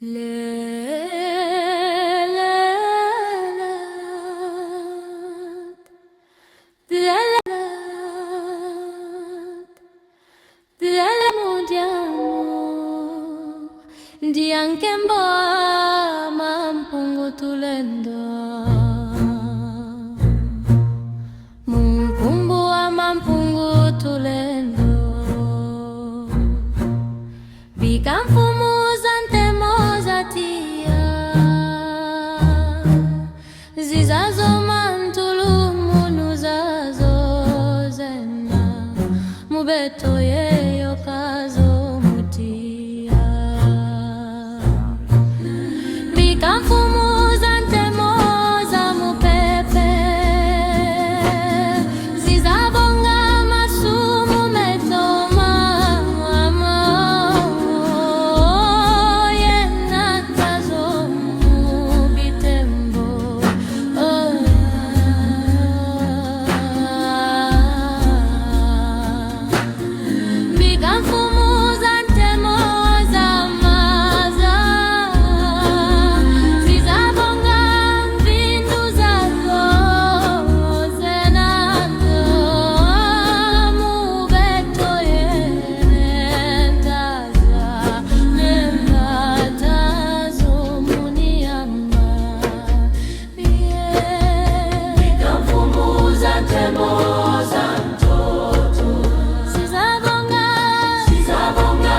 Diankembo mampungu tulendo Mumpungu wa mampungu tulendo Bikamfumu zante mozatia Zizazo mantulu munuzazo zena Mubeto yeyo kazo mutia Bikamfumu zante moza mupepe Zizabonga masumu metoma mama Yena kazo mubitembo Bikamfumu zante moza maza Zizabonga vindu zazo zenando Mubeto nendatazo muniamba Bikamfumu zante moza mtoto Zizabonga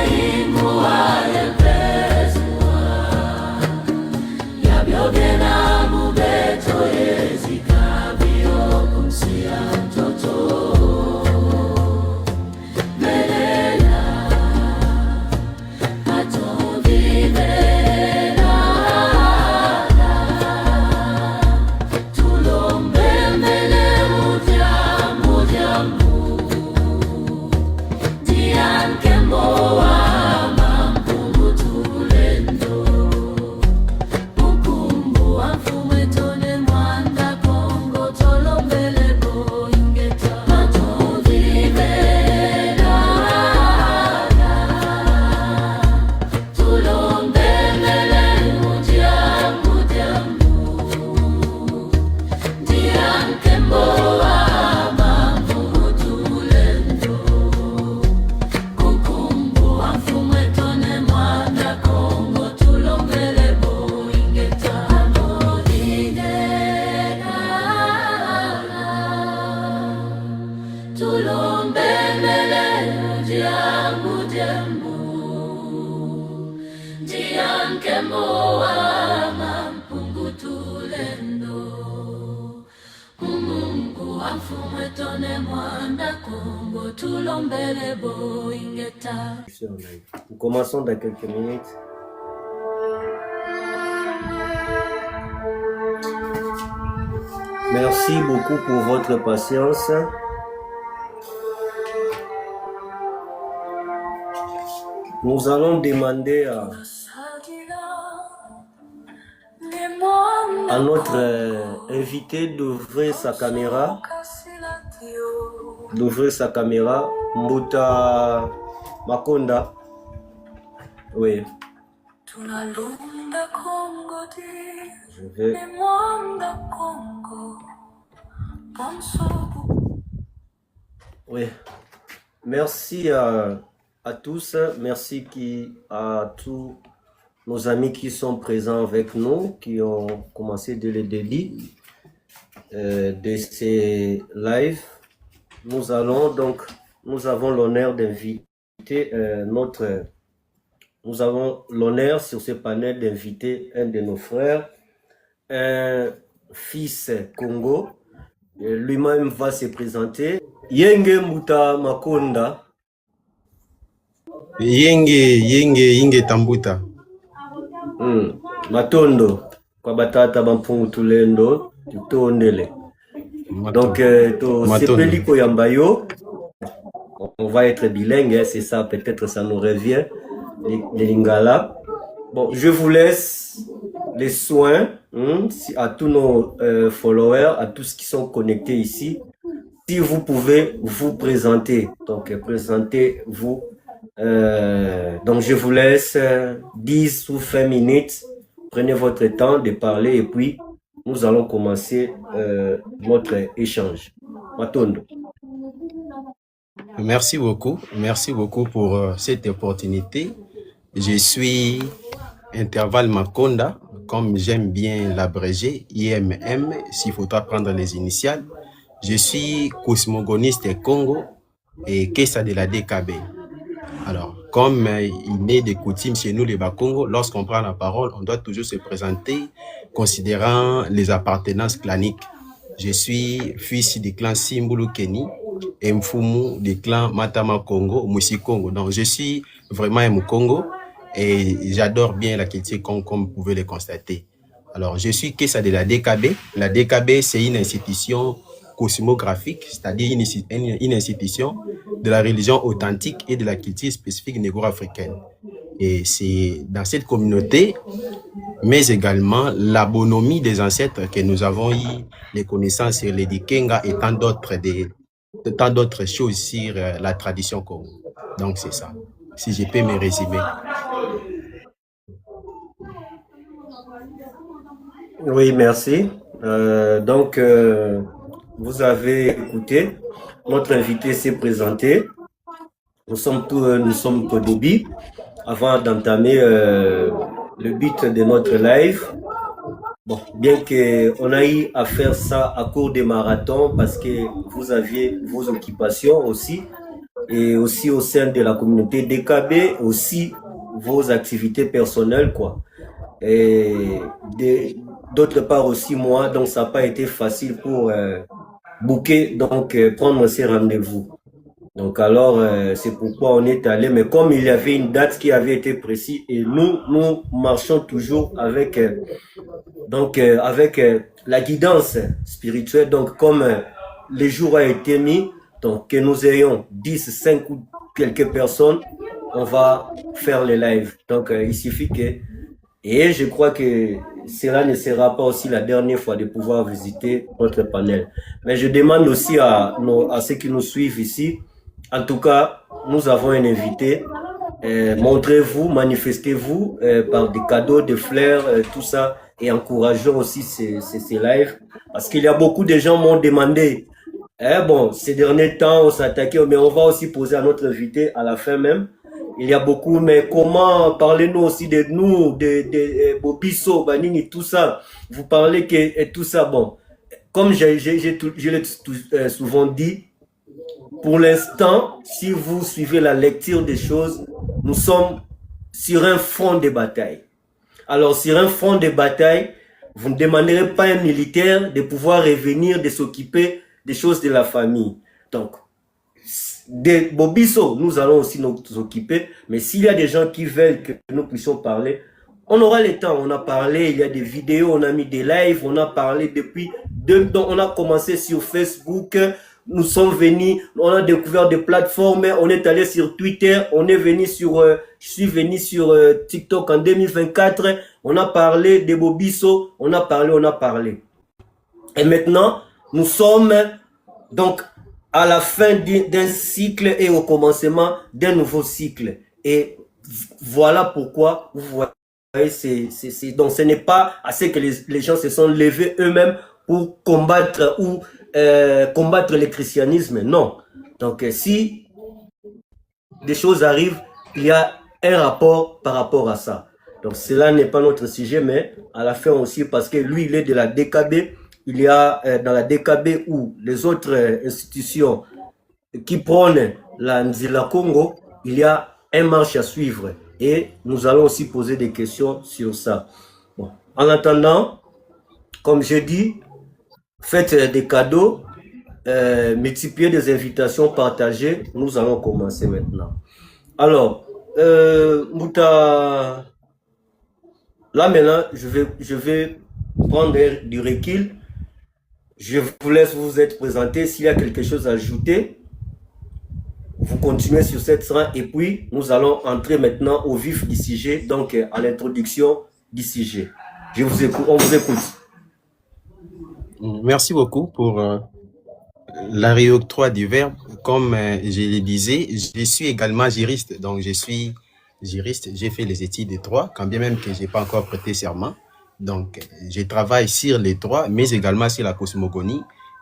imuale pesua Yabyo bena mubeto yezikabio kumsia mtoto Melela atovivela Tulombe mbele mujamu Diankembo wa mampungu tulendo Ukumbu wa mfumetone mwanda Kongo tolombele boingeta Matovivela Tulombe mbele mujamu Diankembo wa mampungu tulendo Kukumbu wa mfumetone mwanda Kongo tulombele boingeta Tulombe mbele mujamu Diankembo wa mampungu tulendo Kumungu wa mfumetone mwanda Kongo tulombele boingeta Nous commençons dans quelques minutes. Merci beaucoup pour votre patience. Nous allons demander à notre invité d'ouvrir sa caméra. Mbuta Makonda. Oui. Je vais. Oui. Merci à tous. Merci à tous nos amis qui sont présents avec nous, qui ont commencé dès le début de ces lives. Nous avons l'honneur d'inviter nous avons l'honneur sur ce panel d'inviter un de nos frères, un fils Congo. Lui-même va se présenter. Yenge Mbuta Makonda. Yenge Tambuta. Matondo. Kwa batata bampungu tulendo. Tutondele. Donc, Sepeliko Yambayo. On va être bilingue, c'est ça, peut-être ça nous revient. Les Lingala. Bon, je vous laisse les soins à tous nos followers, à tous qui sont connectés ici. Si vous pouvez vous présenter, donc présentez-vous Donc, je vous laisse 10 ou 20 minutes. Prenez votre temps de parler et puis nous allons commencer notre échange. Matondo. Merci beaucoup pour cette opportunité. Je suis Intervalle Makonda, comme j'aime bien l'abrégé, IMM, s'il faudra prendre les initiales. Je suis cosmogoniste Congo et Kessa de la DKB. Alors, comme il est de coutume chez nous, les Bakongo, lorsqu'on prend la parole, on doit toujours se présenter considérant les appartenances claniques. Je suis fils du clan Simbulu Keni et Mfumu du clan Matama Congo, Moussi Congo. Donc, je suis vraiment un Mukongo et j'adore bien la culture comme vous pouvez le constater. Alors, je suis Kessa de la DKB. La DKB, c'est une institution cosmographique, c'est-à-dire une institution de la religion authentique et de la culture spécifique négro-africaine. Et c'est dans cette communauté, mais également la bonhomie des ancêtres que nous avons eu les connaissances sur les Dikenga et tant d'autres choses sur la tradition Congo. Donc c'est ça, si je peux me résumer. Oui, merci. Vous avez écouté, notre invité s'est présenté. Nous sommes au début. Avant d'entamer le but de notre live, bon, bien qu'on a eu à faire ça à court des marathons parce que vous aviez vos occupations aussi, et aussi au sein de la communauté DKB, aussi vos activités personnelles, quoi. Et d'autre part aussi moi, donc ça n'a pas été facile pour booker, donc prendre ces rendez-vous. Donc alors, c'est pourquoi on est allé, mais comme il y avait une date qui avait été précise, et nous marchons toujours avec, avec la guidance spirituelle, donc comme les jours a été mis, donc que nous ayons 10, 5 ou quelques personnes, on va faire les lives. Donc il suffit que, et je crois que cela ne sera pas aussi la dernière fois de pouvoir visiter notre panel. Mais je demande aussi à ceux qui nous suivent ici, en tout cas, nous avons un invité. Montrez-vous, manifestez-vous par des cadeaux, des fleurs, tout ça, et encourageons aussi ces lives. Parce qu'il y a beaucoup de gens m'ont demandé, bon, ces derniers temps, on s'attaquait, mais on va aussi poser à notre invité à la fin même. Il y a beaucoup, mais comment parlez-nous aussi de nous, de Bobiso, Banini, tout ça. Vous parlez que tout ça, bon, comme je l'ai souvent dit, pour l'instant, si vous suivez la lecture des choses, nous sommes sur un front de bataille. Alors, sur un front de bataille, vous ne demanderez pas à un militaire de pouvoir revenir, de s'occuper des choses de la famille. Donc, de Bobiso, nous allons aussi nous occuper. Mais s'il y a des gens qui veulent que nous puissions parler, on aura le temps. On a parlé, il y a des vidéos, on a mis des lives, on a parlé depuis... on a commencé sur Facebook. Nous sommes venus, on a découvert des plateformes, on est allé sur Twitter, on est venu sur, je suis venu sur TikTok en 2024, on a parlé de Bobiso, on a parlé. Et maintenant, nous sommes donc à la fin d'un cycle et au commencement d'un nouveau cycle. Et voilà pourquoi, vous voyez, donc ce n'est pas assez que les gens se sont levés eux-mêmes pour combattre ou combattre le christianisme, non. Donc si des choses arrivent, il y a un rapport par rapport à ça. Donc cela n'est pas notre sujet, mais à la fin aussi, parce que lui, il est de la DKB, il y a dans la DKB ou les autres institutions qui prônent la Nzila Congo, il y a un marche à suivre. Et nous allons aussi poser des questions sur ça. Bon. En attendant, comme je dis, faites des cadeaux, multipliez des invitations, partagez. Nous allons commencer maintenant. Alors, Mouta, là maintenant, je vais prendre du recul. Je vous laisse vous être présenté. S'il y a quelque chose à ajouter, vous continuez sur cette train et puis nous allons entrer maintenant au vif du sujet, donc à l'introduction du sujet. On vous écoute. Merci beaucoup pour la réoctroi du verbe, comme je le disais, je suis également juriste. Donc, je suis juriste. J'ai fait les études de droit, quand bien même que je n'ai pas encore prêté serment. Donc, je travaille sur les droits, mais également sur la cosmogonie,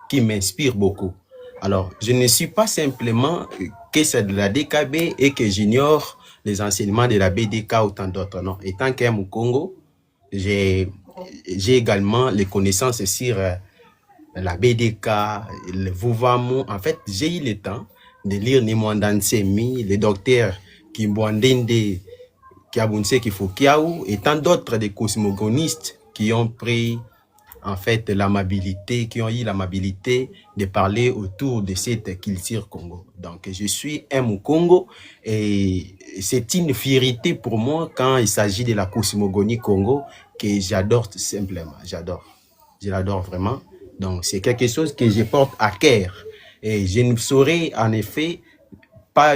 qui m'inspire beaucoup. Alors, je ne suis pas simplement que c'est de la DKB et que j'ignore les enseignements de la BDK ou tant d'autres. Non, étant qu'un Congo, j'ai également les connaissances sur la BDK, le Vuvamo. En fait, j'ai eu le temps de lire Nimwandan Semi, le docteur Kimbwandende Kiabunse Kifukiaou et tant d'autres des cosmogonistes qui ont pris en fait l'amabilité, qui ont eu l'amabilité de parler autour de cette culture Congo. Donc, je suis un Mukongo et c'est une fierté pour moi quand il s'agit de la cosmogonie Congo que j'adore tout simplement. J'adore. Je l'adore vraiment. Donc, c'est quelque chose que je porte à cœur. Et je ne saurais en effet pas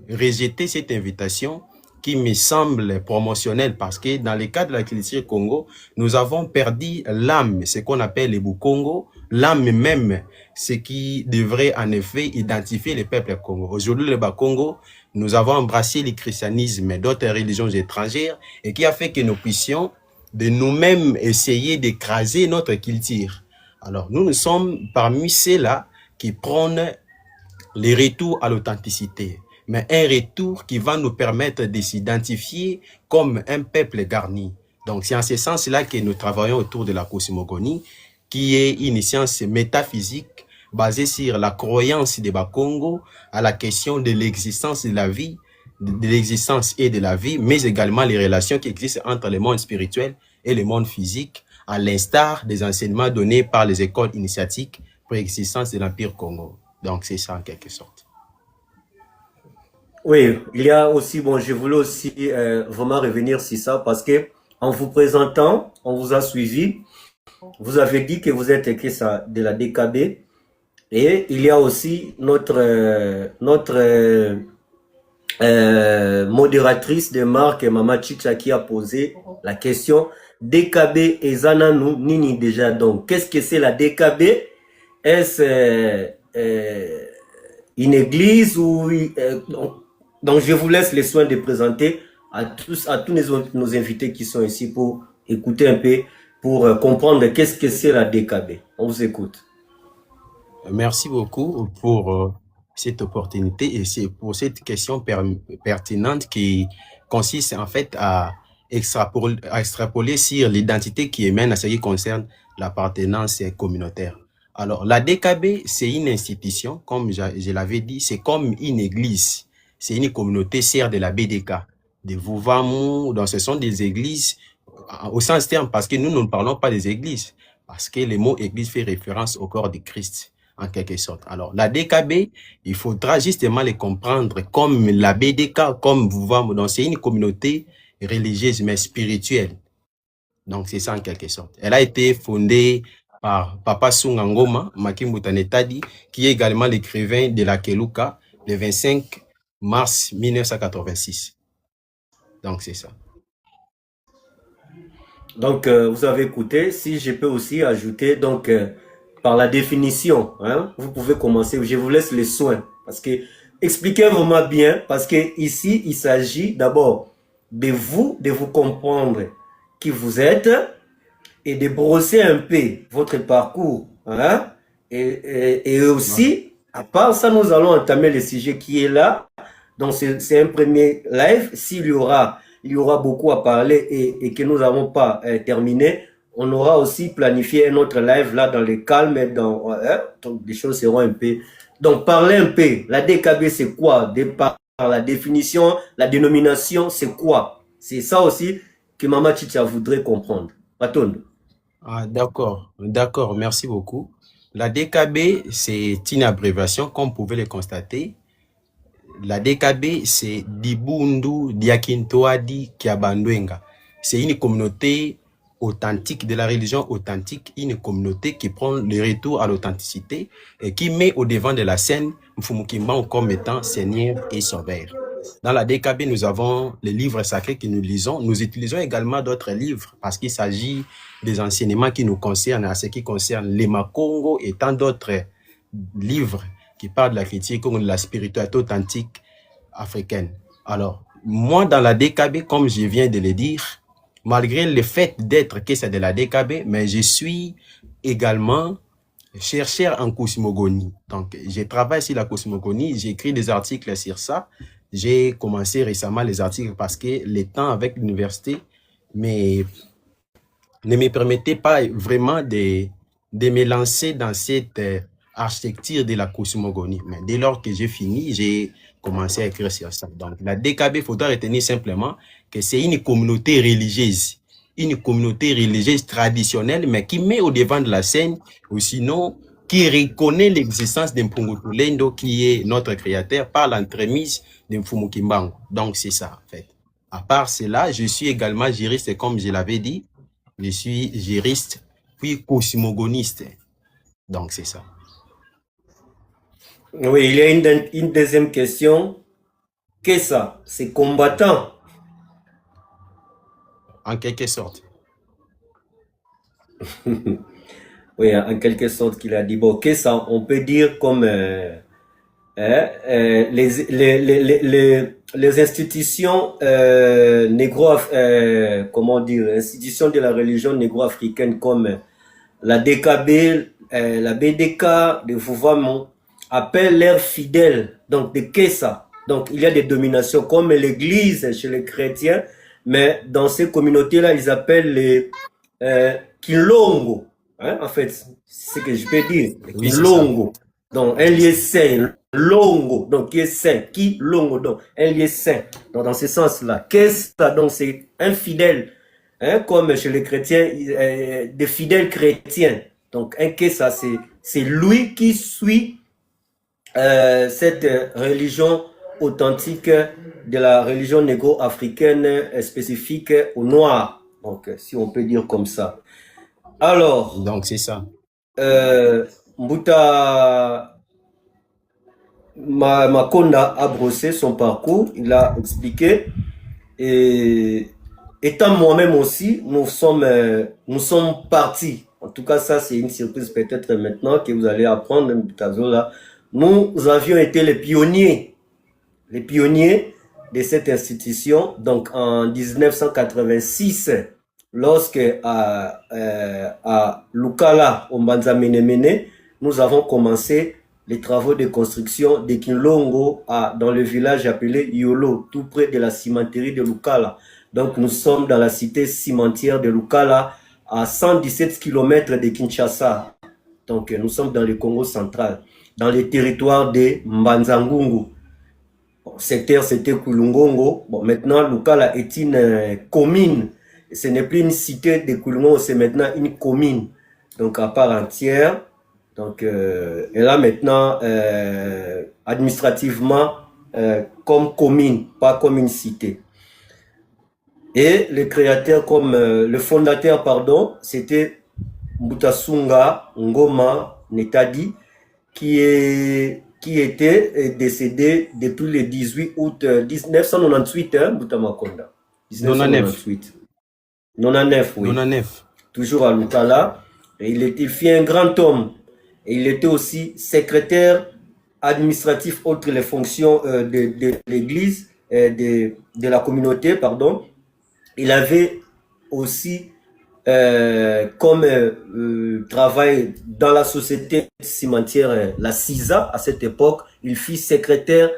rejeter cette invitation qui me semble promotionnelle parce que dans le cas de la culture Congo, nous avons perdu l'âme, ce qu'on appelle le Bukongo, l'âme même, ce qui devrait en effet identifier le peuple Congo. Aujourd'hui, le Bas-Congo, nous avons embrassé le christianisme et d'autres religions étrangères et qui a fait que nous puissions de nous-mêmes essayer d'écraser notre culture. Alors, nous sommes parmi ceux-là qui prônent le retour à l'authenticité, mais un retour qui va nous permettre de s'identifier comme un peuple garni. Donc, c'est en ce sens-là que nous travaillons autour de la cosmogonie, qui est une science métaphysique basée sur la croyance des Bakongo à la question de l'existence de la vie, de l'existence et de la vie, mais également les relations qui existent entre le monde spirituel et le monde physique, à l'instar des enseignements donnés par les écoles initiatiques pour l'existence de l'Empire Congo. Donc, c'est ça en quelque sorte. Oui, il y a aussi, bon, je voulais aussi vraiment revenir sur ça parce que en vous présentant, on vous a suivi, vous avez dit que vous êtes écrit ça de la DKB et il y a aussi notre modératrice de marque, Mama Chicha, qui a posé la question DKB et Zananu Nini déjà. Donc, qu'est-ce que c'est la DKB? Est-ce une église ou donc je vous laisse les soins de présenter à tous nos invités qui sont ici pour écouter un peu, pour comprendre qu'est-ce que c'est la DKB. On vous écoute. Merci beaucoup pour cette opportunité et c'est pour cette question pertinente qui consiste en fait à extrapoler sur l'identité qui émane à ce qui concerne l'appartenance communautaire. Alors, la DKB, c'est une institution, comme je l'avais dit, c'est comme une église. C'est une communauté sœur de la BDK, de Vuvamo, donc ce sont des églises au sens terme, parce que nous ne parlons pas des églises, parce que le mot église fait référence au corps de Christ, en quelque sorte. Alors, la DKB, il faudra justement les comprendre comme la BDK, comme Vuvamo, donc c'est une communauté religieuse mais spirituelle. Donc, c'est ça en quelque sorte. Elle a été fondée par Papa Sunga Ngoma Makimbuta Netadi, qui est également l'écrivain de la Keluka, le 25 mars 1986. Donc, c'est ça. Donc, vous avez écouté. Si je peux aussi ajouter, donc, par la définition, hein, vous pouvez commencer. Je vous laisse les soins. Parce que, expliquez vraiment bien, parce que ici, il s'agit d'abord de vous comprendre qui vous êtes, et de brosser un peu votre parcours. Hein? Et aussi, à part ça, nous allons entamer le sujet qui est là. Donc, c'est un premier live. S'il y aura beaucoup à parler et que nous n'avons pas terminé, on aura aussi planifié un autre live là dans le calme. Donc, les choses seront un peu... Donc, parlez un peu. La DKB, c'est quoi? Par la définition, la dénomination, c'est quoi? C'est ça aussi que Mama Chicha voudrait comprendre. Patondo. Ah, d'accord, merci beaucoup. La DKB, c'est une abréviation, comme vous pouvez le constater. La DKB, c'est Dibundu Diakintoadi Kiabandwenga. C'est une communauté authentique, de la religion authentique, une communauté qui prend le retour à l'authenticité et qui met au devant de la scène Mfumukimban comme étant Seigneur et Sauveur. Dans la DKB, nous avons les livres sacrés que nous lisons. Nous utilisons également d'autres livres parce qu'il s'agit des enseignements qui nous concernent, à ce qui concerne les Makongo et tant d'autres livre qui parle de la critique ou de la spiritualité authentique africaine. Alors, moi, dans la DKB, comme je viens de le dire, malgré le fait d'être que c'est de la DKB, mais je suis également chercheur en cosmogonie. Donc, je travaille sur la cosmogonie, j'écris des articles sur ça. J'ai commencé récemment les articles parce que le temps avec l'université ne me permettait pas vraiment de me lancer dans cette architecture de la cosmogonie. Mais dès lors que j'ai fini, j'ai commencé à écrire sur ça. Donc, la DKB, il faudra retenir simplement que c'est une communauté religieuse traditionnelle, mais qui met au devant de la scène, ou sinon, qui reconnaît l'existence d'Mpungu Tulendo, qui est notre créateur, par l'entremise de Mfumu Kimbangu. Donc, c'est ça, en fait. À part cela, je suis également juriste, comme je l'avais dit. Je suis juriste, puis cosmogoniste. Donc, c'est ça. Oui, il y a une deuxième question. Qu'est-ce que ça? C'est combattant. En quelque sorte. Oui, en quelque sorte qu'il a dit. Bon, qu'est-ce que ça? On peut dire comme les institutions comment dire, institutions de la religion négro-africaine comme la DKB, la BDK de Fouvamon appellent leurs fidèles, donc de Kessa. Donc il y a des dominations comme l'église chez les chrétiens, mais dans ces communautés-là, ils appellent les Kilongo. Hein, en fait, c'est ce que je peux dire. Oui, Kilongo. Donc un lieu saint. Longo, donc qui est saint. Kilongo, donc un lieu saint. Donc dans ce sens-là. Kessa, donc c'est un fidèle. Hein, comme chez les chrétiens, des fidèles chrétiens. Donc un Kessa, c'est lui qui suit cette religion authentique de la religion négro-africaine spécifique au noir. Donc, si on peut dire comme ça. Alors, donc c'est ça. Mbuta Makonda a brossé son parcours, il a expliqué. Et étant moi-même aussi, nous sommes partis. En tout cas, ça, c'est une surprise peut-être maintenant que vous allez apprendre, là. Nous avions été les pionniers de cette institution. Donc, en 1986, lorsque à Lukala, au Mbanza Menemene, nous avons commencé les travaux de construction de Kinlongo dans le village appelé Yolo, tout près de la cimenterie de Lukala. Donc, nous sommes dans la cité cimentière de Lukala, à 117 km de Kinshasa. Donc, nous sommes dans le Congo central, dans les territoires de Mbanzangungu. Bon, cette terre, c'était Kulungongo. Bon, maintenant, Lukala est une commune. Ce n'est plus une cité de Kulungongo, c'est maintenant une commune. Donc, à part entière. Donc, elle a maintenant, administrativement, comme commune, pas comme une cité. Et le créateur, le fondateur, pardon, c'était Mbutasunga Ngoma Netadi, qui était décédé depuis le 18 août 1998, hein, Mbutamakonda. 1998. 99, oui. 99. Toujours à Lukala. Et il fit un grand homme. Et il était aussi secrétaire administratif, outre les fonctions de l'église, de la communauté, pardon. Il avait aussi comme travail dans la société cimentière, la CISA, à cette époque. Il fut secrétaire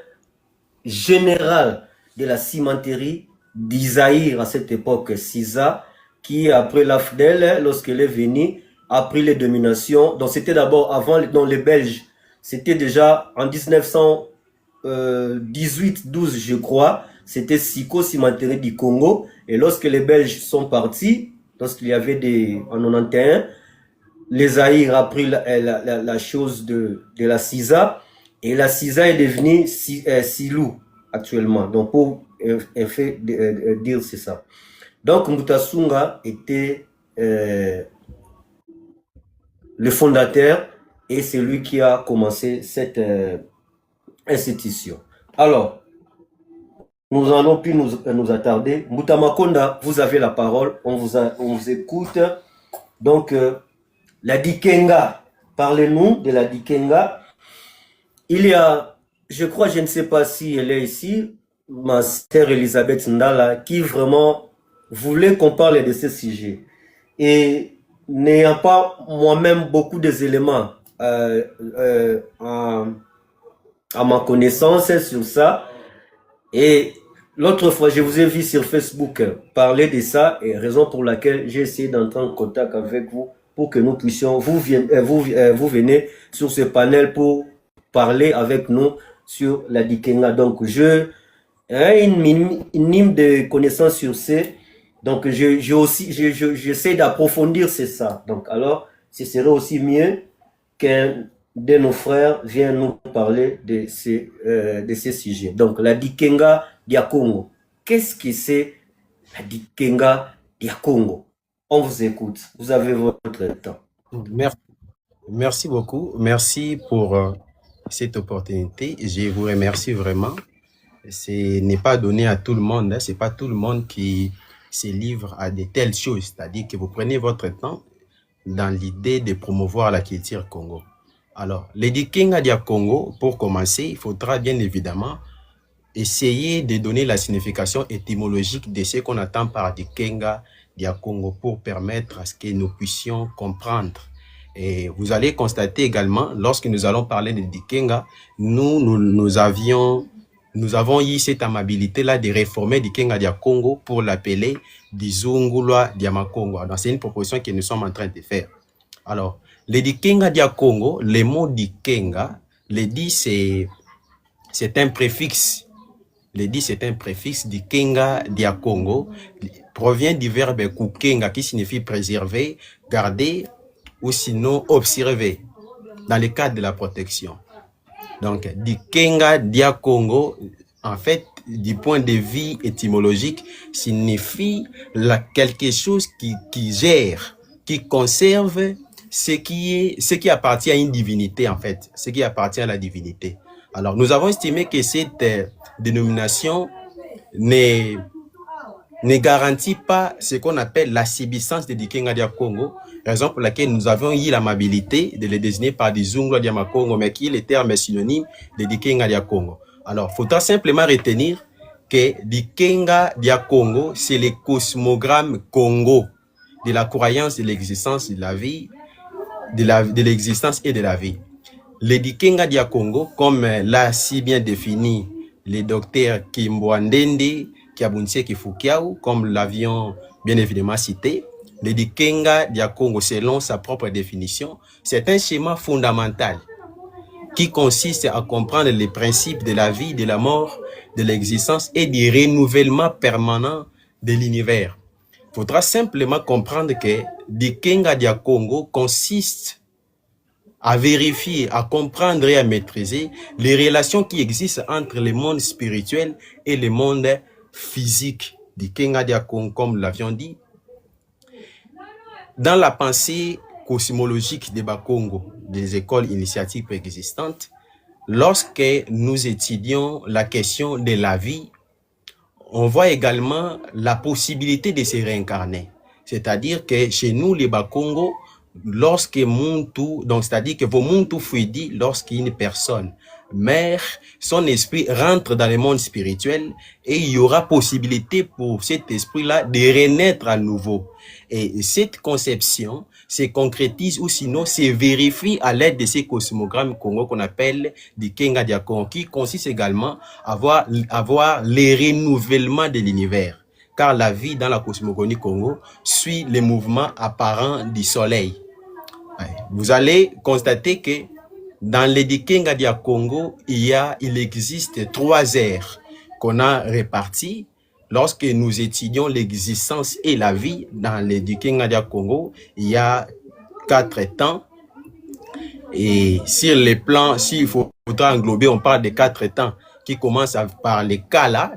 général de la cimenterie d'Isaïr, à cette époque, CISA, qui, après l'AFDEL, lorsqu'elle est venue, a pris les dominations. Donc, c'était d'abord avant les Belges. C'était déjà en 1918-12, je crois. C'était Siko Cimenterie du Congo. Et lorsque les Belges sont partis, lorsqu'il y avait en 91, les Zaïre a pris la chose de la CISA. Et la CISA est devenue Silou actuellement. Donc, pour dire, c'est ça. Donc, Mbutasunga était le fondateur et c'est lui qui a commencé cette institution. Alors, nous n'allons plus nous attarder. Mbutamakonda, vous avez la parole, on vous écoute. Donc, la Dikenga, parlez-nous de la Dikenga il y a, je crois, je ne sais pas si elle est ici, ma sœur Elisabeth Ndala, qui vraiment voulait qu'on parle de ce sujet. Et n'ayant pas moi-même beaucoup des éléments à ma connaissance sur ça, et l'autre fois, je vous ai vu sur Facebook parler de ça, et raison pour laquelle j'ai essayé d'entrer en contact avec vous pour que nous puissions, vous venez sur ce panel pour parler avec nous sur la Dikenga. Donc, je une minime de connaissances sur ce. Donc, j'essaie d'approfondir ça. Donc, alors, ce serait aussi mieux qu'un de nos frères vienne nous parler de ces sujets. Donc, la Dikenga dia Congo. Qu'est-ce que c'est la Dikenga dia Congo? On vous écoute. Vous avez votre temps. Merci beaucoup. Merci pour cette opportunité. Je vous remercie vraiment. Ce n'est pas donné à tout le monde. C'est pas tout le monde qui se livre à de telles choses. C'est-à-dire que vous prenez votre temps dans l'idée de promouvoir la culture Congo. Alors, les Dikenga dia Congo, pour commencer, il faudra bien évidemment essayer de donner la signification étymologique de ce qu'on attend par Dikenga dia Congo pour permettre à ce que nous puissions comprendre. Et vous allez constater également, lorsque nous allons parler de Dikenga, nous avons eu cette amabilité-là de réformer Dikenga dia Congo pour l'appeler Dizungulwa dia Makongo. Donc, c'est une proposition que nous sommes en train de faire. Alors, le Dikenga dia Congo, le mot Dikenga, le dit c'est un préfixe. Le dit c'est un préfixe. Dikenga dia Congo provient du verbe kukenga qui signifie préserver, garder ou sinon observer dans le cadre de la protection. Donc, Dikenga dia Congo, en fait, du point de vue étymologique, signifie quelque chose qui gère, qui conserve ce qui appartient à une divinité, en fait, ce qui appartient à la divinité. Alors, nous avons estimé que cette dénomination ne garantit pas ce qu'on appelle la subsistance de Dikenga dia Congo, raison pour laquelle nous avons eu l'amabilité de le désigner par Dizungulwa dia Makongo, mais qui est le terme synonyme de Dikenga dia Congo. Alors, il faudra simplement retenir que Dikenga dia Congo, c'est le cosmogramme Congo de la croyance de l'existence de la vie, de l'existence et de la vie. Le Dikenga dia Congo, comme l'a si bien défini le docteur Kimbwandende Kiabunse Kifukiao, comme l'avions bien évidemment cité, le Dikenga dia Congo, selon sa propre définition, c'est un schéma fondamental qui consiste à comprendre les principes de la vie, de la mort, de l'existence et du renouvellement permanent de l'univers. Il faudra simplement comprendre que Dikenga dia Congo consiste à vérifier, à comprendre et à maîtriser les relations qui existent entre le monde spirituel et le monde physique. Dikenga dia Congo, comme nous l'avions dit, dans la pensée cosmologique des Bakongo, des écoles initiatiques préexistantes, lorsque nous étudions la question de la vie, on voit également la possibilité de se réincarner. C'est-à-dire que chez nous, les Bakongo, lorsque Muntu, donc c'est-à-dire que vos Muntu Fuidi, lorsqu'une personne meurt, son esprit rentre dans le monde spirituel et il y aura possibilité pour cet esprit-là de renaître à nouveau. Et cette conception se concrétise ou sinon se vérifie à l'aide de ces cosmogrammes Congo qu'on appelle Dikenga dia Congo, qui consiste également à avoir les renouvellements de l'univers. Car la vie dans la cosmogonie Congo suit les mouvements apparents du soleil. Vous allez constater que dans le Dikenga dia Congo, il existe 3 ères qu'on a réparties. Lorsque nous étudions l'existence et la vie dans le Dikenga dia Congo, il y a 4 temps. Et sur les plans, s'il faudra englober, on parle de 4 temps qui commencent par les kala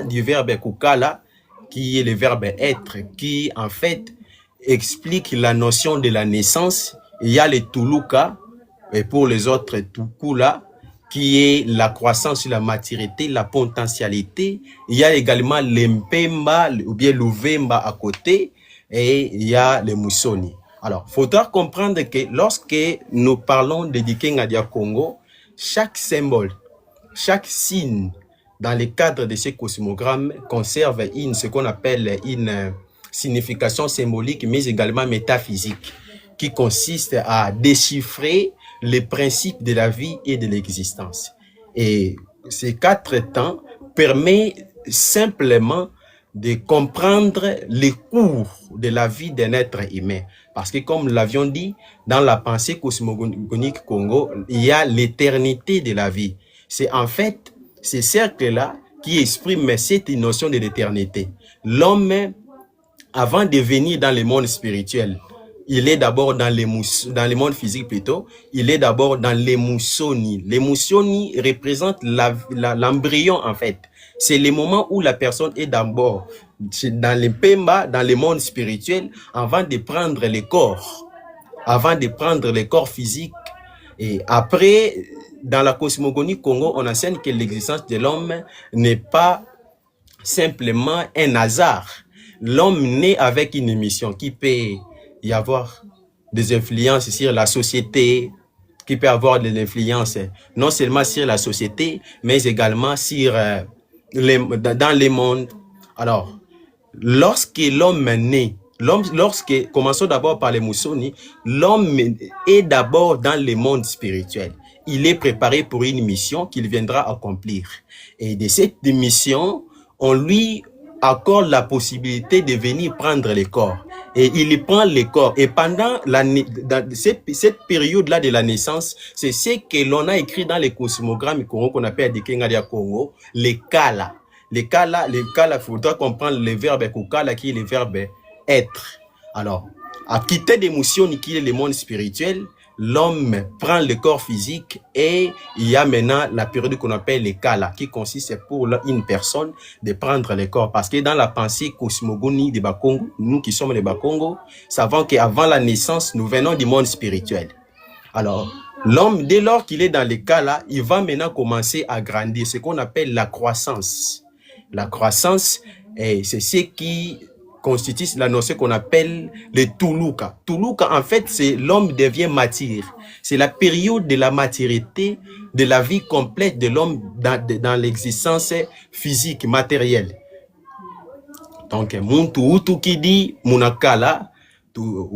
du verbe kukala, qui est le verbe être, qui en fait explique la notion de la naissance. Il y a le tuluka, et pour les autres tukula, qui est la croissance, la maturité, la potentialité. Il y a également l'empemba ou bien l'uvemba à côté, et il y a le musoni. Alors, il faudra comprendre que lorsque nous parlons de Dikenga dia Congo, chaque symbole, chaque signe dans le cadre de ces cosmogrammes conserve ce qu'on appelle une signification symbolique, mais également métaphysique, qui consiste à déchiffrer les principes de la vie et de l'existence. Et ces 4 temps permettent simplement de comprendre les cours de la vie d'un être humain. Parce que comme l'avions dit, dans la pensée cosmogonique Congo, il y a l'éternité de la vie. C'est en fait ce cercle-là qui exprime cette notion de l'éternité. L'homme, avant de venir dans le monde spirituel, il est d'abord dans le monde physique plutôt, il est d'abord dans l'émotioni. L'émotioni représente l'embryon en fait. C'est le moment où la personne est d'abord dans le pemba, dans le monde spirituel, avant de prendre le corps, physique. Et après, dans la cosmogonie Congo, on enseigne que l'existence de l'homme n'est pas simplement un hasard. L'homme naît avec une mission qui peut y avoir des influences sur la société, qui peut avoir des influences non seulement sur la société, mais également sur dans le monde. Alors, lorsque l'homme naît, commençons d'abord par les Moussoni, l'homme est d'abord dans le monde spirituel. Il est préparé pour une mission qu'il viendra accomplir. Et de cette mission, on lui accorde la possibilité de venir prendre le corps. Et il prend le corps. Et pendant cette période-là de la naissance, c'est ce que l'on a écrit dans les cosmogrammes qu'on appelle des Kengaria Congo, les kala. Les kala, il faudra comprendre le verbe kukala qui est le verbe être. Alors, à quitter d'émotion qui est le monde spirituel, l'homme prend le corps physique et il y a maintenant la période qu'on appelle les kala, qui consiste pour une personne de prendre le corps. Parce que dans la pensée cosmogonie de Bakongo, nous qui sommes les Bakongo, savons qu'avant la naissance, nous venons du monde spirituel. Alors, l'homme, dès lors qu'il est dans les kala, il va maintenant commencer à grandir, ce qu'on appelle la croissance. La croissance, c'est ce qui constitue la notion qu'on appelle le Tuluka. Tuluka, en fait, c'est l'homme devient mature. C'est la période de la maturité de la vie complète de l'homme dans l'existence physique, matérielle. Donc, muntu utu qui dit munakala,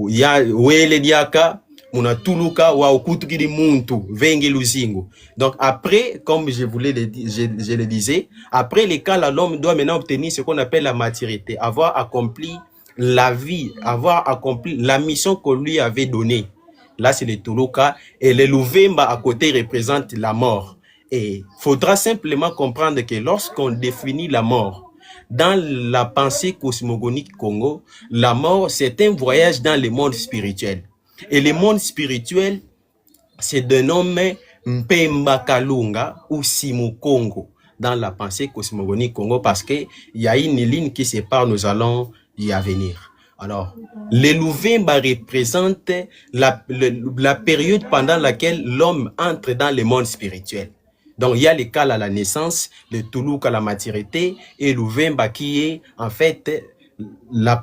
ya wele diaka, muna tuluka wa ukutu qui dit muntu vengi luzingo. Donc après, comme je le disais, après les cas, l'homme doit maintenant obtenir ce qu'on appelle la maturité, avoir accompli la vie, avoir accompli la mission qu'on lui avait donnée. Là, c'est le tuluka. Et le louvemba à côté représente la mort. Et faudra simplement comprendre que lorsqu'on définit la mort, dans la pensée cosmogonique Congo, la mort, c'est un voyage dans le monde spirituel. Et le monde spirituel, c'est dénommé Mpemba Kalunga ou Simu Congo dans la pensée cosmogonique Congo parce qu'il y a une ligne qui sépare, nous allons y venir. Alors, le Louvemba représente la période pendant laquelle l'homme entre dans le monde spirituel. Donc, il y a le Kala à la naissance, le Tuluka à la maturité et Louvemba qui est en fait la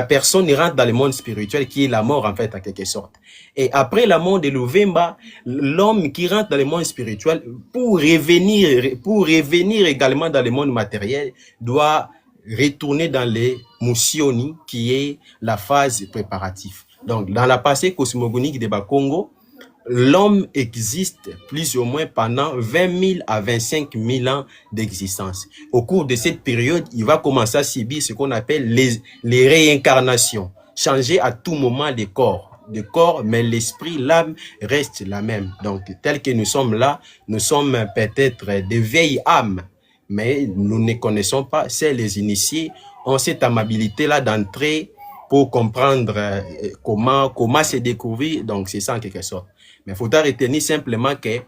personne rentre dans le monde spirituel qui est la mort en fait en quelque sorte. Et après la mort de Louvemba, l'homme qui rentre dans le monde spirituel pour revenir également dans le monde matériel doit retourner dans les Moussioni qui est la phase préparative. Donc dans la pensée cosmogonique de Bakongo, l'homme existe plus ou moins pendant 20 000 à 25 000 ans d'existence. Au cours de cette période, il va commencer à subir ce qu'on appelle les réincarnations. Changer à tout moment de corps, mais l'esprit, l'âme reste la même. Donc, tel que nous sommes là, nous sommes peut-être des vieilles âmes, mais nous ne connaissons pas. C'est les initiés ont cette amabilité-là d'entrer pour comprendre comment se découvrir. Donc, c'est ça en quelque sorte. Mais il faudra retenir simplement que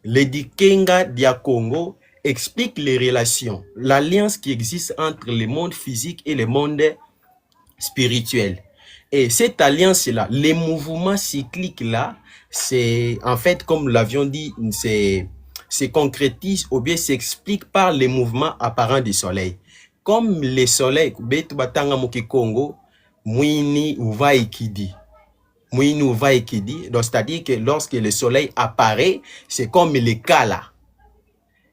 l'Edikenga dia Congo explique les relations, l'alliance qui existe entre le monde physique et le monde spirituel. Et cette alliance-là, les mouvements cycliques-là, c'est en fait, comme l'avions dit, se concrétise ou bien s'explique par les mouvements apparents du soleil. Comme le soleil, Betu Batanga Moki Congo, Mwini Uvaikidi. Mouinou va et qui dit, donc c'est-à-dire que lorsque le soleil apparaît, c'est comme le cas là.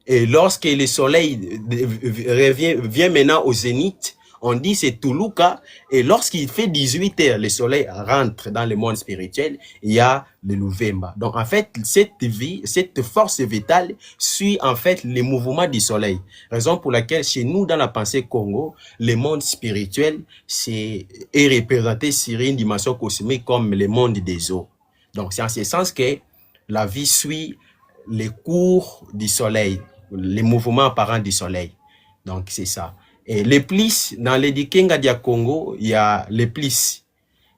Et lorsque le soleil vient maintenant au zénith, on dit c'est Tuluka. Et lorsqu'il fait 18 heures, le soleil rentre dans le monde spirituel, il y a le Luvemba. Donc en fait, cette force vitale suit en fait les mouvements du soleil. Raison pour laquelle chez nous, dans la pensée Congo, le monde spirituel est représenté sur une dimension cosmique comme le monde des eaux. Donc c'est en ce sens que la vie suit les cours du soleil, les mouvements apparents du soleil. Donc c'est ça. Et les plis, dans les Dikenga dia Congo, il y a les plis.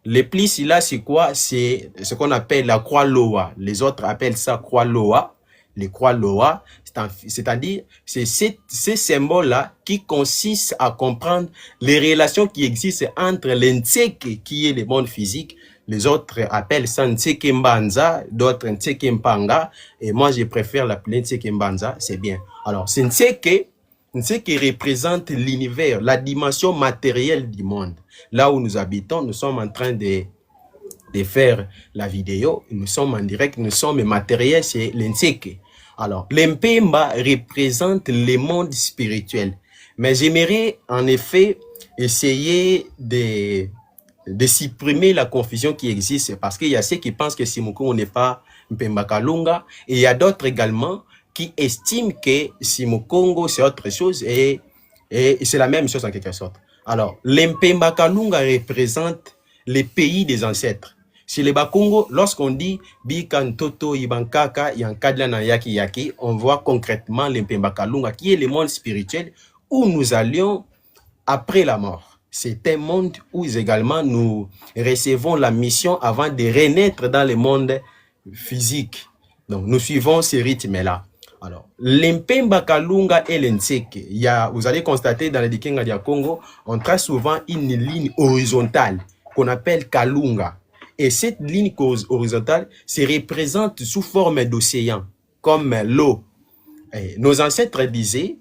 Les plis, là, c'est quoi? C'est ce qu'on appelle la croix Loa. Les autres appellent ça croix Loa. Les croix Loa, c'est-à-dire, c'est ces symboles-là qui consistent à comprendre les relations qui existent entre l'Ntseke, qui est le monde physique. Les autres appellent ça Ntseke Mbanza, d'autres Ntseke Mpanga. Et moi, je préfère l'appeler Ntseke Mbanza, c'est bien. Alors, c'est Ntseke qui représente l'univers, la dimension matérielle du monde. Là où nous habitons, nous sommes en train de faire la vidéo, nous sommes en direct, nous sommes matériels, c'est l'Ntseke. Alors, l'Mpemba représente le monde spirituel. Mais j'aimerais en effet essayer de supprimer la confusion qui existe, parce qu'il y a ceux qui pensent que Simukongo n'est pas Mpemba Kalunga, et il y a d'autres également qui estiment que Simukongo c'est autre chose et c'est la même chose en quelque sorte. Alors, l'Mpemba Kalunga représente les pays des ancêtres. Chez les Bakongo, lorsqu'on dit Bikan Toto Ibankaka Yankadla na Yaki Yaki, on voit concrètement l'Mpemba Kalunga qui est le monde spirituel où nous allions après la mort. C'est un monde où également nous recevons la mission avant de renaître dans le monde physique. Donc, nous suivons ce rythme-là. Alors, l'Mpemba Kalunga et l'Ntseke, vous allez constater dans les Dikenga dia Congo, on trace souvent une ligne horizontale qu'on appelle Kalunga. Et cette ligne horizontale se représente sous forme d'océan, comme l'eau. Nos ancêtres disaient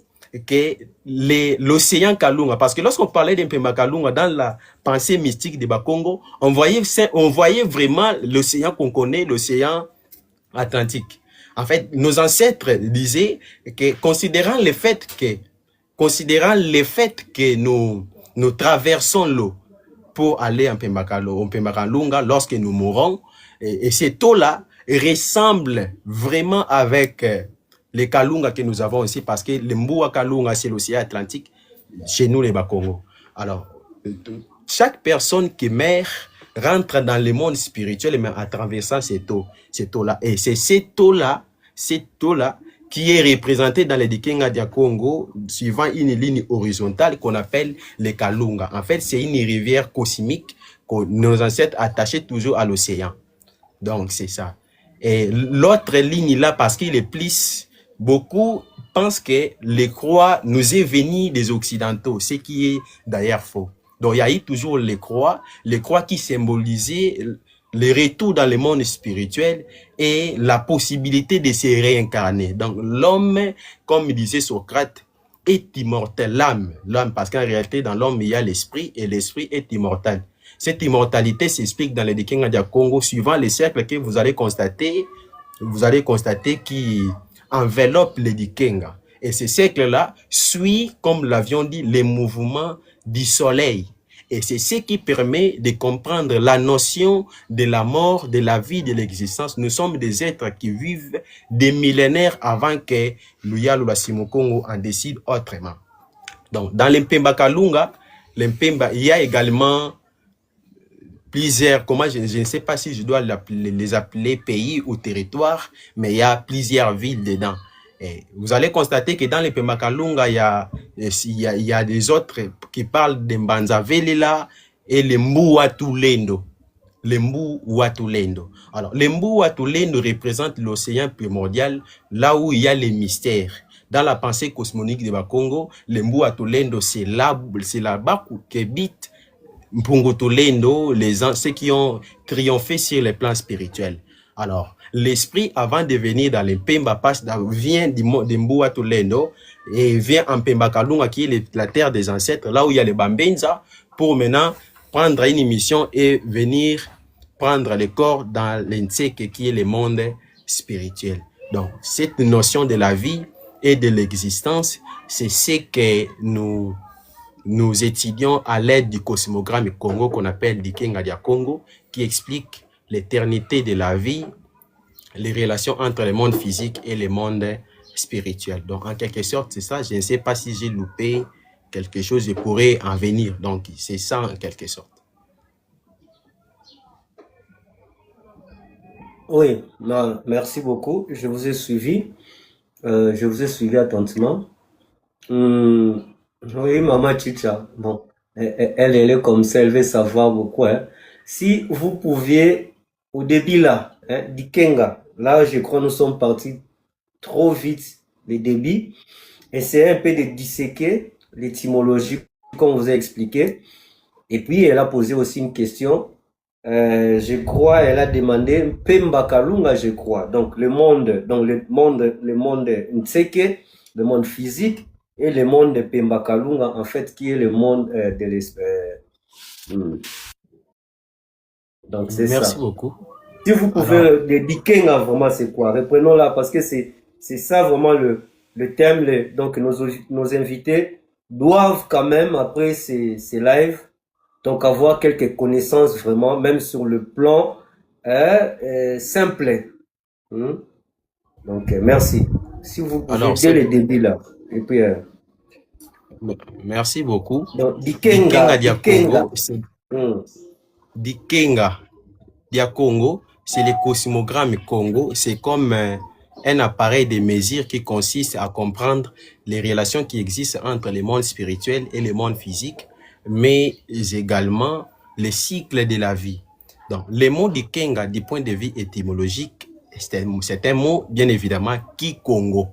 que l'océan Kalunga, parce que lorsqu'on parlait d'Mpemba Kalunga dans la pensée mystique de Bakongo, on voyait vraiment l'océan qu'on connaît, l'océan Atlantique. En fait, nos ancêtres disaient que, considérant le fait que nous traversons l'eau pour aller en Mpemba Kalunga lorsque nous mourons, et cette eau-là ressemble vraiment avec les Kalunga que nous avons ici, parce que le Mboua Kalunga, c'est l'océan Atlantique, chez nous les Bakongo. Alors, chaque personne qui meurt rentre dans le monde spirituel, mais en traversant cette eau-là. Et c'est cette eau-là qui est représentée dans les Dikenga dia Congo, suivant une ligne horizontale qu'on appelle les Kalunga. En fait, c'est une rivière cosmique que nos ancêtres attachaient toujours à l'océan. Donc, c'est ça. Et l'autre ligne là, parce qu'il est plus, beaucoup pensent que les croix nous est venu des Occidentaux, ce qui est d'ailleurs faux. Donc, il y a eu toujours les croix qui symbolisaient le retour dans le monde spirituel et la possibilité de se réincarner. Donc, l'homme, comme disait Socrate, est immortel. L'âme, parce qu'en réalité, dans l'homme, il y a l'esprit et l'esprit est immortel. Cette immortalité s'explique dans les Dikenga dia Congo, suivant les cercles que vous allez constater qui enveloppent les Dikenga. Et ces cercles-là suivent, comme l'avions dit, les mouvements du soleil. Et c'est ce qui permet de comprendre la notion de la mort, de la vie, de l'existence. Nous sommes des êtres qui vivent des millénaires avant que Luya Lula Simukongo en décide autrement. Donc, dans l'Mpemba Kalunga, il y a également plusieurs, je ne sais pas si je dois les appeler pays ou territoires, mais il y a plusieurs villes dedans. Et vous allez constater que dans les Mpemba Kalunga, il y a des autres qui parlent de Mbanza Velela et le Mbu Watulendo. Le Mbu Watulendo. Alors, le Mbu Watulendo représente l'océan primordial, là où il y a les mystères. Dans la pensée cosmonique de Bakongo, le Mbu Watulendo, c'est là-bas qu'habitent Mpungu Tulendo, ceux qui ont triomphé sur les plans spirituels. Alors, l'esprit, avant de venir dans les Mpemba, vient de Mboua Tulendo et vient en Mpemba Kalunga, qui est la terre des ancêtres, là où il y a les Bambenza, pour maintenant prendre une mission et venir prendre le corps dans l'Nseke qui est le monde spirituel. Donc, cette notion de la vie et de l'existence, c'est ce que nous étudions à l'aide du cosmogramme Congo qu'on appelle Dikenga dia Congo, qui explique l'éternité de la vie, les relations entre le monde physique et le monde spirituel. Donc, en quelque sorte, c'est ça. Je ne sais pas si j'ai loupé quelque chose, je pourrais en venir. Donc, c'est ça en quelque sorte. Oui, non, merci beaucoup. Je vous ai suivi. Je vous ai suivi attentivement. Oui, Maman Chicha, bon, elle est comme ça, elle veut savoir beaucoup. Hein. Si vous pouviez, au début là, hein, Dikenga, là je crois nous sommes partis trop vite, les débits, essayez un peu de disséquer l'étymologie qu'on vous a expliqué. Et puis elle a posé aussi une question, je crois, elle a demandé Pemba Kalunga, je crois, donc le monde Ntseke, le monde physique, et le monde de Pemba Kalunga, en fait, qui est le monde de l'esprit. Donc, c'est ça. Merci beaucoup. Si vous pouvez, le Dikenga, vraiment, c'est quoi? Reprenons là, parce que c'est ça vraiment le thème. Donc, nos invités doivent quand même, après ces lives, donc avoir quelques connaissances vraiment, même sur le plan simple. Donc, merci. Si vous pouvez, dès le début là. Et puis, merci beaucoup. donc, Dikenga dia Congo, Dikenga dia Congo, c'est le cosmogramme Congo. C'est comme un appareil de mesure qui consiste à comprendre les relations qui existent entre le monde spirituel et le monde physique, mais également les cycles de la vie. Donc, le mot Dikenga, du point de vue étymologique, c'est un mot, bien évidemment, qui Congo.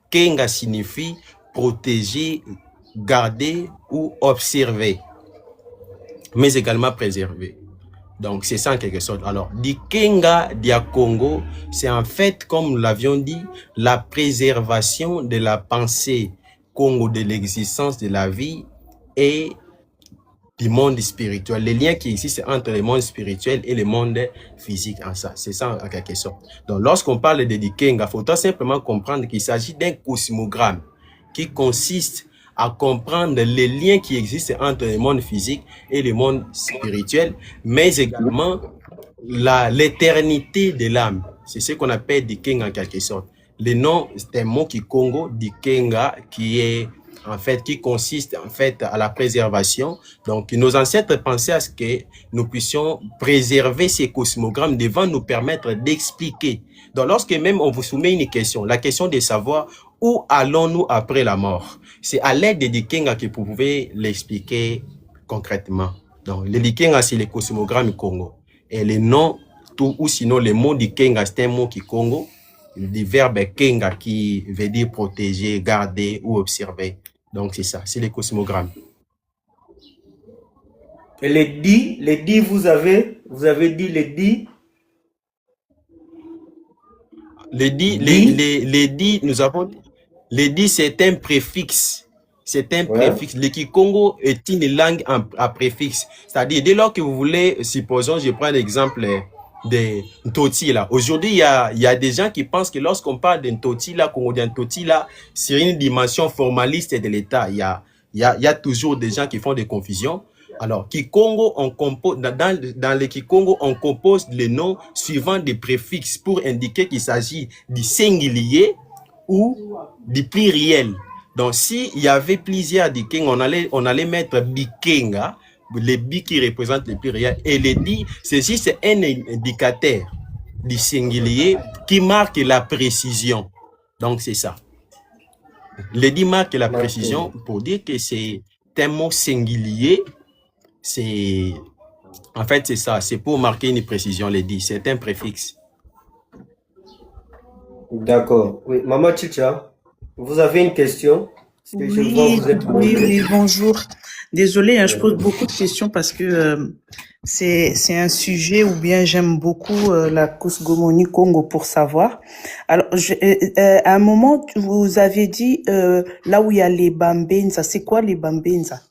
Kenga signifie protéger, garder ou observer, mais également préserver. Donc, c'est ça en quelque sorte. Alors, Dikenga dia Congo, c'est en fait, comme nous l'avions dit, la préservation de la pensée Congo, de l'existence de la vie et du monde spirituel, les liens qui existent entre le monde spirituel et le monde physique en ça. C'est ça en quelque sorte. Donc, lorsqu'on parle de Dikenga, il faut simplement comprendre qu'il s'agit d'un cosmogramme qui consiste à comprendre les liens qui existent entre le monde physique et le monde spirituel, mais également l'éternité de l'âme. C'est ce qu'on appelle Dikenga en quelque sorte. Le nom, c'est un mot qui Congo, Dikenga, qui est en fait, qui consiste en fait à la préservation. Donc, nos ancêtres pensaient à ce que nous puissions préserver ces cosmogrammes devant nous permettre d'expliquer. Donc, lorsque même on vous soumet une question, la question de savoir où allons-nous après la mort, c'est à l'aide de Dikenga que vous pouvez l'expliquer concrètement. Donc, le Dikenga, c'est le cosmogramme Congo. Et le nom, ou sinon le mot Dikenga, c'est un mot qui Congo, du verbe Kenga qui veut dire protéger, garder ou observer. Donc, c'est ça, c'est les cosmogrammes. Et les dits, vous avez dit les dits. Les dits, nous avons, les dits, c'est un préfixe. C'est un préfixe. Le Kikongo est une langue à préfixe. C'est-à-dire, dès lors que vous voulez, supposons, je prends l'exemple de Ntoti là. Aujourd'hui, il y a des gens qui pensent que lorsqu'on parle de Ntoti là, Congo de Ntoti là, c'est une dimension formaliste de l'État. Il y a toujours des gens qui font des confusions. Alors, Kikongo, on compose, dans le Kikongo, on compose les noms suivant des préfixes pour indiquer qu'il s'agit du singulier ou du pluriel. Donc, s'il y avait plusieurs Dikenga, on allait mettre Bikenga, les bi qui représentent le pluriel, et les di, ceci c'est un indicateur du singulier qui marque la précision. Donc, c'est ça. Les di marque la précision pour dire que c'est un mot singulier. C'est, en fait, c'est ça. C'est pour marquer une précision, les di. C'est un préfixe. D'accord. Oui, Maman Chicha, vous avez une question? Oui, bonjour. Désolée, hein, je pose beaucoup de questions parce que c'est un sujet où bien j'aime beaucoup la cosmogonie Congo pour savoir. Alors, à un moment, vous avez dit là où il y a les Bambenza, c'est quoi les Bambenza?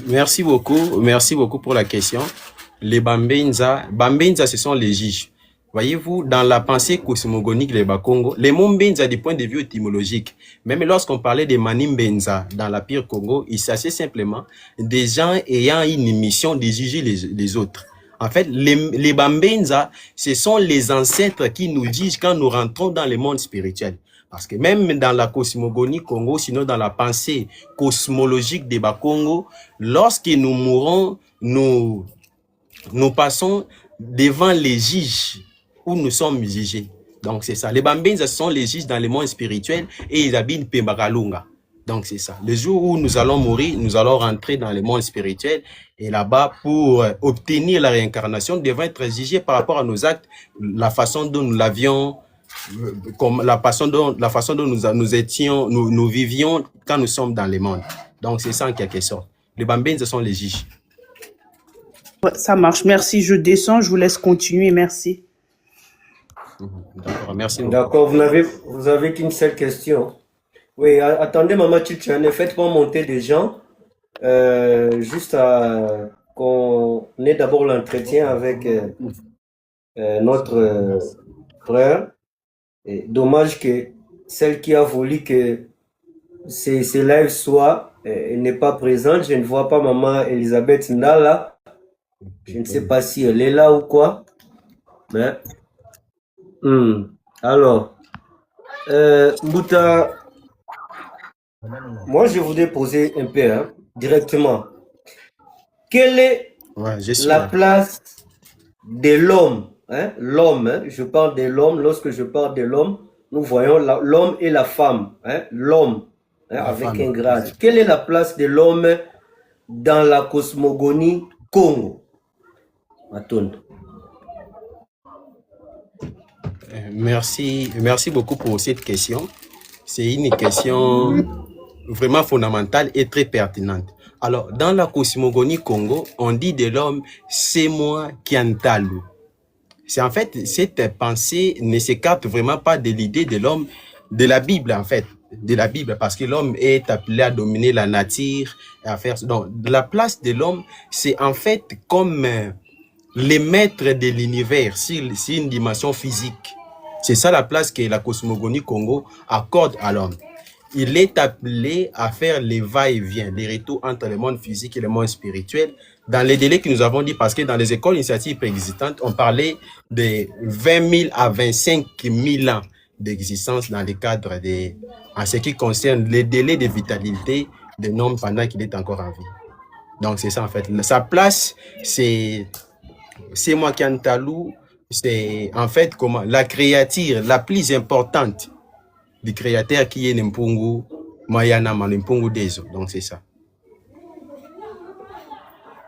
Merci beaucoup pour la question. Les Bambenza, ce sont les juges. Voyez-vous, dans la pensée cosmogonique des Bakongo, les mots Mbenza du point de vue étymologique, même lorsqu'on parlait des Manimbenza dans la Pire Congo, il s'agit simplement des gens ayant une mission de juger les autres. En fait, les Bambenza, ce sont les ancêtres qui nous jugent quand nous rentrons dans le monde spirituel. Parce que même dans la cosmogonie Congo, sinon dans la pensée cosmologique des Bakongo, lorsque nous mourons, nous passons devant les juges où nous sommes jugés. Donc c'est ça. Les Bambenza sont les juges dans le monde spirituel et ils habitent Pembakalunga. Donc c'est ça. Le jour où nous allons mourir, nous allons rentrer dans le monde spirituel et là-bas pour obtenir la réincarnation, nous devons être jugés par rapport à nos actes, la façon dont nous l'avions, comme la façon dont nous vivions quand nous sommes dans le monde. Donc c'est ça en quelque sorte. Les Bambenza sont les juges. Ouais, ça marche. Merci. Je descends. Je vous laisse continuer. Merci. D'accord, merci beaucoup. D'accord, vous avez qu'une seule question. Oui, attendez, Maman Chicha, ne faites pas monter des gens. Juste à qu'on ait d'abord l'entretien avec notre frère. Et dommage que celle qui a voulu que ces lives soient n'est pas présente. Je ne vois pas Maman Elisabeth Ndala. Je ne sais pas si elle est là ou quoi. Mais alors, Mbouta, moi je voudrais poser un peu directement. Quelle est la place de l'homme? L'homme, je parle de l'homme. Lorsque je parle de l'homme, nous voyons l'homme et la femme. L'homme avec un grade. Quelle est la place de l'homme dans la cosmogonie Congo? Attends. Merci beaucoup pour cette question. C'est une question vraiment fondamentale et très pertinente. Alors, dans la cosmogonie Congo, on dit de l'homme, c'est moi Kiantalu. C'est en fait, cette pensée ne s'écarte vraiment pas de l'idée de l'homme, de la Bible en fait, de la Bible, parce que l'homme est appelé à dominer la nature, à faire. Donc, la place de l'homme, c'est en fait comme les maîtres de l'univers, c'est une dimension physique. C'est ça la place que la cosmogonie Congo accorde à l'homme. Il est appelé à faire les va-et-vient, les retours entre le monde physique et le monde spirituel, dans les délais que nous avons dit, parce que dans les écoles initiatives préexistantes, on parlait de 20 000 à 25 000 ans d'existence dans le cadre en ce qui concerne les délais de vitalité d'un homme pendant qu'il est encore en vie. Donc c'est ça en fait. Sa place, c'est moi Kiantalu, c'est en fait comment la créature la plus importante du créateur qui est Nimpungu Mayana Nimpungu Dezo. Donc c'est ça.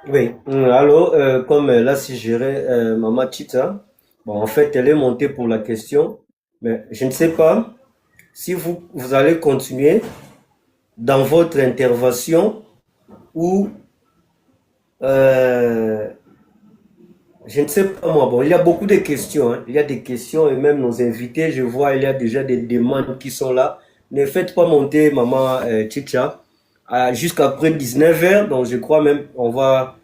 Oui, alors comme là si j'irais Maman Chita, bon en fait elle est montée pour la question, mais je ne sais pas si vous allez continuer dans votre intervention ou je ne sais pas moi. Bon, il y a beaucoup de questions. Il y a des questions et même nos invités, je vois, il y a déjà des demandes qui sont là. Ne faites pas monter Maman Chicha jusqu'après 19h. Donc, je crois même, on a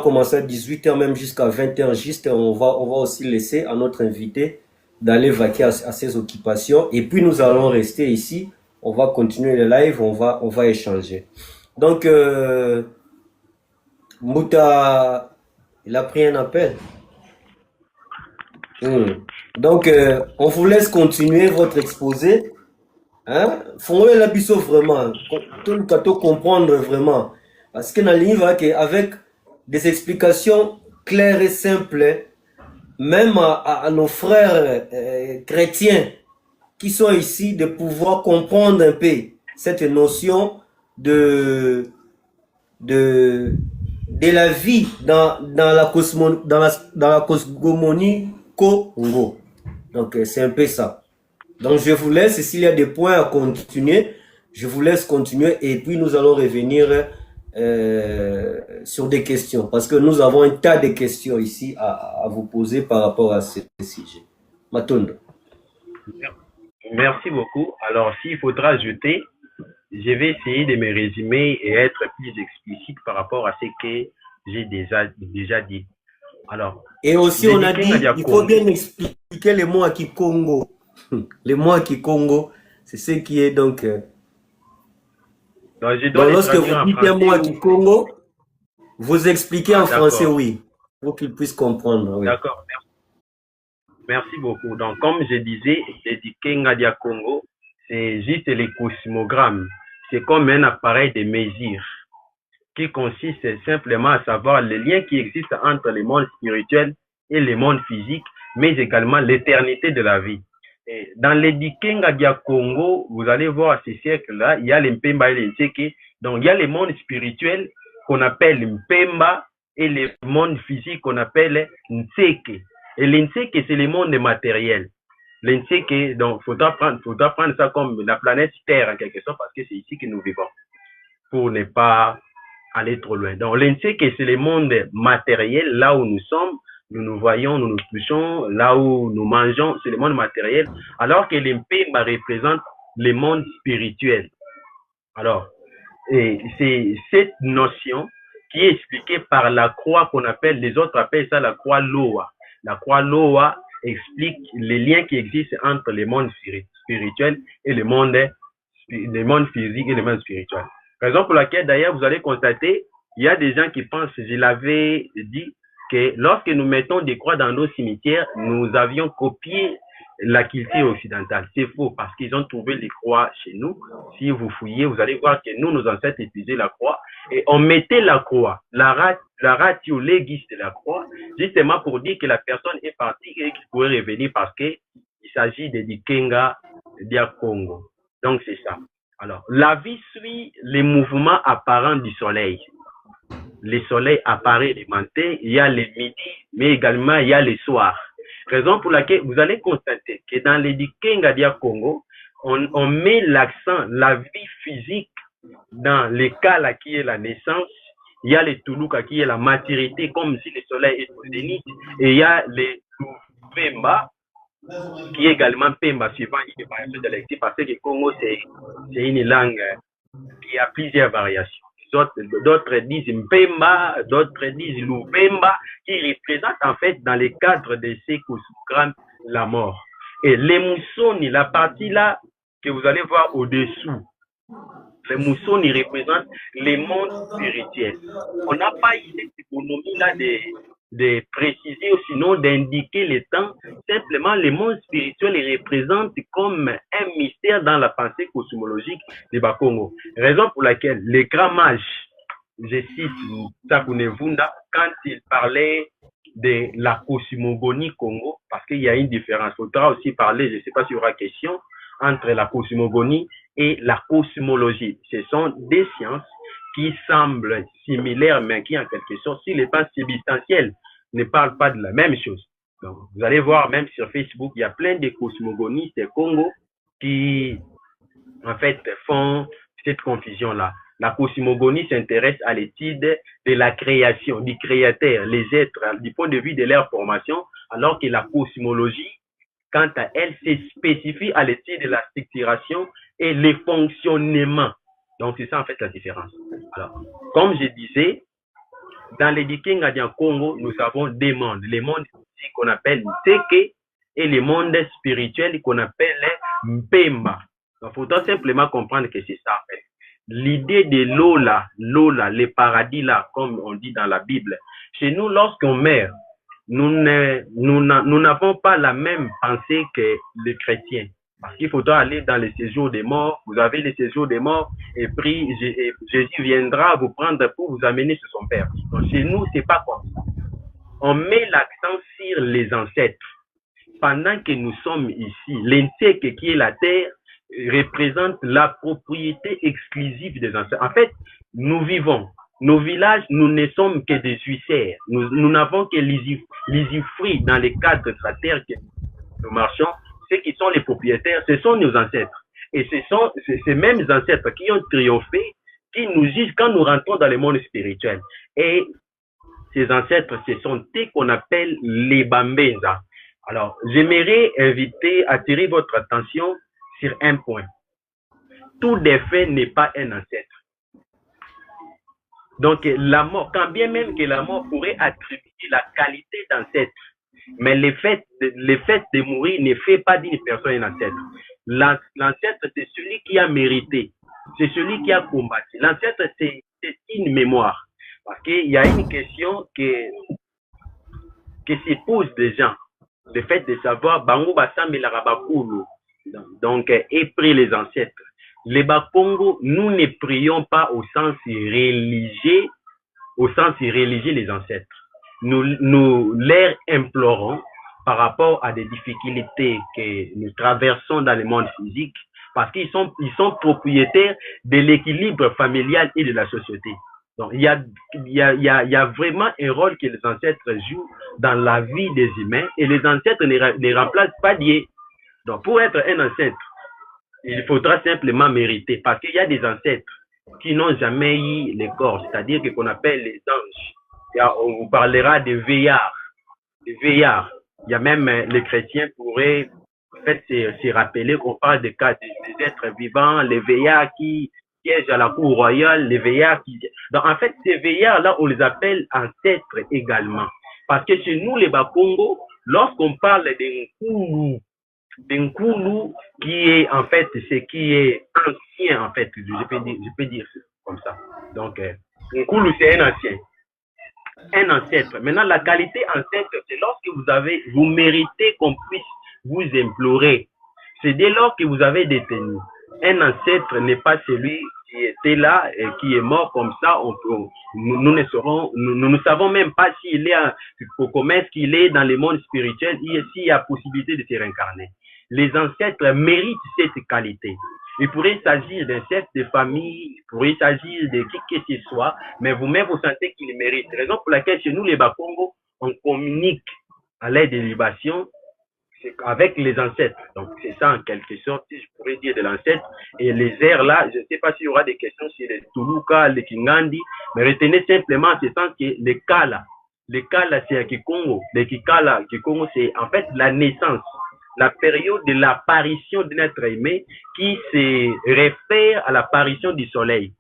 commencé à 18h, même jusqu'à 20h juste. On va aussi laisser à notre invité d'aller vaquer à ses occupations. Et puis, nous allons rester ici. On va continuer le live. On va échanger. Donc, Mouta... Il a pris un appel. Donc, on vous laisse continuer votre exposé. Faut la biso vraiment. Tout le cateau comprendre vraiment. Parce que avec des explications claires et simples, même à nos frères chrétiens qui sont ici, de pouvoir comprendre un peu cette notion de la vie dans la cosmogonie Congo. Donc c'est un peu ça. Donc je vous laisse, s'il y a des points à continuer, je vous laisse continuer et puis nous allons revenir sur des questions parce que nous avons un tas de questions ici à vous poser par rapport à ce sujet. Matondo. Merci beaucoup. Alors s'il faudra ajouter, je vais essayer de me résumer et être plus explicite par rapport à ce que j'ai déjà dit. Alors, et aussi on a dit, il faut bien expliquer les mots à Kikongo. Les mots à Kikongo, c'est ce qui est donc... donc lorsque vous dites un mot à Kikongo, vous expliquez en français, oui, pour qu'ils puissent comprendre. Oui. D'accord, merci beaucoup. Donc, comme je disais, Ndiki Ngadia Congo, c'est juste les cosmogrammes. C'est comme un appareil de mesure qui consiste simplement à savoir les liens qui existent entre le monde spirituel et le monde physique, mais également l'éternité de la vie. Et dans les Ngadia Congo, vous allez voir à ce siècle-là, il y a les Mpemba et les Ntseke. Donc, il y a le monde spirituel qu'on appelle Mpemba et le monde physique qu'on appelle Ntseke. Et le Ntseke, c'est le monde matériel. Le Ntseke, donc, faudra prendre ça comme la planète Terre, en quelque sorte, parce que c'est ici que nous vivons, pour ne pas aller trop loin. Donc, le Ntseke, c'est le monde matériel, là où nous sommes, nous nous voyons, nous nous touchons, là où nous mangeons, c'est le monde matériel, alors que le Mpemba représente le monde spirituel. Alors, et c'est cette notion qui est expliquée par la croix qu'on appelle, les autres appellent ça la croix Loa. La croix Loa explique les liens qui existent entre le monde spirituel et le monde physique et le monde spirituel. Raison pour laquelle, d'ailleurs, vous allez constater, il y a des gens qui pensent, je l'avais dit, que lorsque nous mettons des croix dans nos cimetières, nous avions copié la culture occidentale. C'est faux, parce qu'ils ont trouvé les croix chez nous. Si vous fouillez, vous allez voir que nous, nos ancêtres utilisaient la croix, et on mettait la croix, la ratio legis de la croix, justement pour dire que la personne est partie et qu'il pourrait revenir parce qu'il s'agit de Dikenga Dia Congo. Donc, c'est ça. Alors, la vie suit les mouvements apparents du soleil. Le soleil apparaît le matin, il y a le midi, mais également il y a le soir. Raison pour laquelle vous allez constater que dans les Dikenga Dia Congo, on met l'accent, la vie physique, dans les cas là qui est la naissance, il y a le Tuluka qui est la maturité, comme si le soleil est au zénith, et il y a le Pemba, qui est également Pemba, suivant une variation de lecture, parce que Congo, c'est une langue qui a plusieurs variations. D'autres disent Mpemba, d'autres disent Lupemba, qui représente en fait dans le cadre de ces cosmogrammes la mort. Et les moussoni, la partie là que vous allez voir au-dessous, les moussoni représentent les mondes spirituels. On n'a pas eu cette économie là de préciser ou sinon d'indiquer le temps. Simplement, les mondes spirituels les représentent comme un mystère dans la pensée cosmologique de Bakongo. Raison pour laquelle les grands mages, je cite Sakune Vunda, quand il parlait de la cosmogonie Congo, parce qu'il y a une différence. Il faudra aussi parler, je ne sais pas s'il y aura question, entre la cosmogonie et la cosmologie. Ce sont des sciences qui semblent similaires, mais qui, en quelque sorte, si les plans substantiels ne parlent pas de la même chose. Donc, vous allez voir, même sur Facebook, il y a plein de cosmogonistes Congo qui, en fait, font cette confusion-là. La cosmogonie s'intéresse à l'étude de la création, du créateur, les êtres, du point de vue de leur formation, alors que la cosmologie, quant à elle, se spécifie à l'étude de la structuration et le fonctionnement. Donc, c'est ça, en fait, la différence. Alors, comme je disais, dans les Dikenga Dia Congo, nous avons deux mondes. Les mondes qu'on appelle Nteke et les mondes spirituels qu'on appelle Mpemba. Il faudra simplement comprendre que c'est ça, en fait. L'idée de Lola, le paradis là, comme on dit dans la Bible. Chez nous, lorsqu'on meurt, nous n'avons pas la même pensée que les chrétiens. Parce qu'il faudra aller dans les séjours des morts. Vous avez les séjours des morts et puis Jésus viendra vous prendre pour vous amener sur son Père. Donc chez nous, c'est pas comme ça. On met l'accent sur les ancêtres. Pendant que nous sommes ici, l'Nteke qui est la terre représente la propriété exclusive des ancêtres. En fait, nous vivons. Nos villages, nous ne sommes que des huissiers. Nous n'avons que l'usufruit dans les cadres de la terre que nous marchons. Ceux qui sont les propriétaires, ce sont nos ancêtres. Et ce sont ces mêmes ancêtres qui ont triomphé, qui nous jugent quand nous rentrons dans le monde spirituel. Et ces ancêtres, ce sont ceux qu'on appelle les Bambenza. Alors, j'aimerais attirer votre attention sur un point. tout défunt n'est pas un ancêtre. Donc, la mort, quand bien même que la mort pourrait attribuer la qualité d'ancêtre, mais le fait de mourir ne fait pas d'une personne un ancêtre. L'ancêtre, c'est celui qui a mérité, c'est celui qui a combattu. L'ancêtre, c'est une mémoire. Parce qu'il y a une question que se pose des gens, le fait de savoir, Bango Bassam et Larabakulu, donc, et prie les ancêtres. Les Bakongo, nous ne prions pas au sens religieux les ancêtres. Nous leur implorons par rapport à des difficultés que nous traversons dans le monde physique, parce qu'ils sont propriétaires de l'équilibre familial et de la société. Donc, il y a vraiment un rôle que les ancêtres jouent dans la vie des humains, et les ancêtres ne remplacent pas Dieu. Donc, pour être un ancêtre, il faudra simplement mériter, parce qu'il y a des ancêtres qui n'ont jamais eu les corps, c'est-à-dire qu'on appelle les anges. On vous parlera des veillards. Il y a même les chrétiens pourraient en fait se rappeler qu'on parle des cas des êtres vivants, les veillards qui siègent à la cour royale, les veillards qui... Donc en fait, ces veillards-là, on les appelle ancêtres également. Parce que chez nous, les Bakongo, lorsqu'on parle d'un Koulou qui est en fait ce qui est ancien, en fait, je peux dire comme ça. Donc, un Koulou, c'est un ancien. Un ancêtre. Maintenant, la qualité ancêtre, c'est lorsque vous méritez qu'on puisse vous implorer. C'est dès lors que vous avez détenu. Un ancêtre n'est pas celui qui était là et qui est mort comme ça. Nous ne savons même pas s'il est, comment est-ce qu'il est dans le monde spirituel, s'il y a possibilité de se réincarner. Les ancêtres méritent cette qualité. Il pourrait s'agir d'un chef de famille, il pourrait s'agir de qui que ce soit, mais vous-même, vous sentez qu'il mérite. Raison pour laquelle chez nous, les Bakongo, on communique à l'aide des libations avec les ancêtres. Donc, c'est ça en quelque sorte, si je pourrais dire de l'ancêtre. Et les airs là, je ne sais pas s'il y aura des questions sur les Tuluka, les Kingandi, mais retenez simplement ce sens que les Kala, c'est à Kikongo. Les Kikala, Kikongo, c'est en fait la naissance, la période de l'apparition de notre aimé qui se réfère à l'apparition du soleil.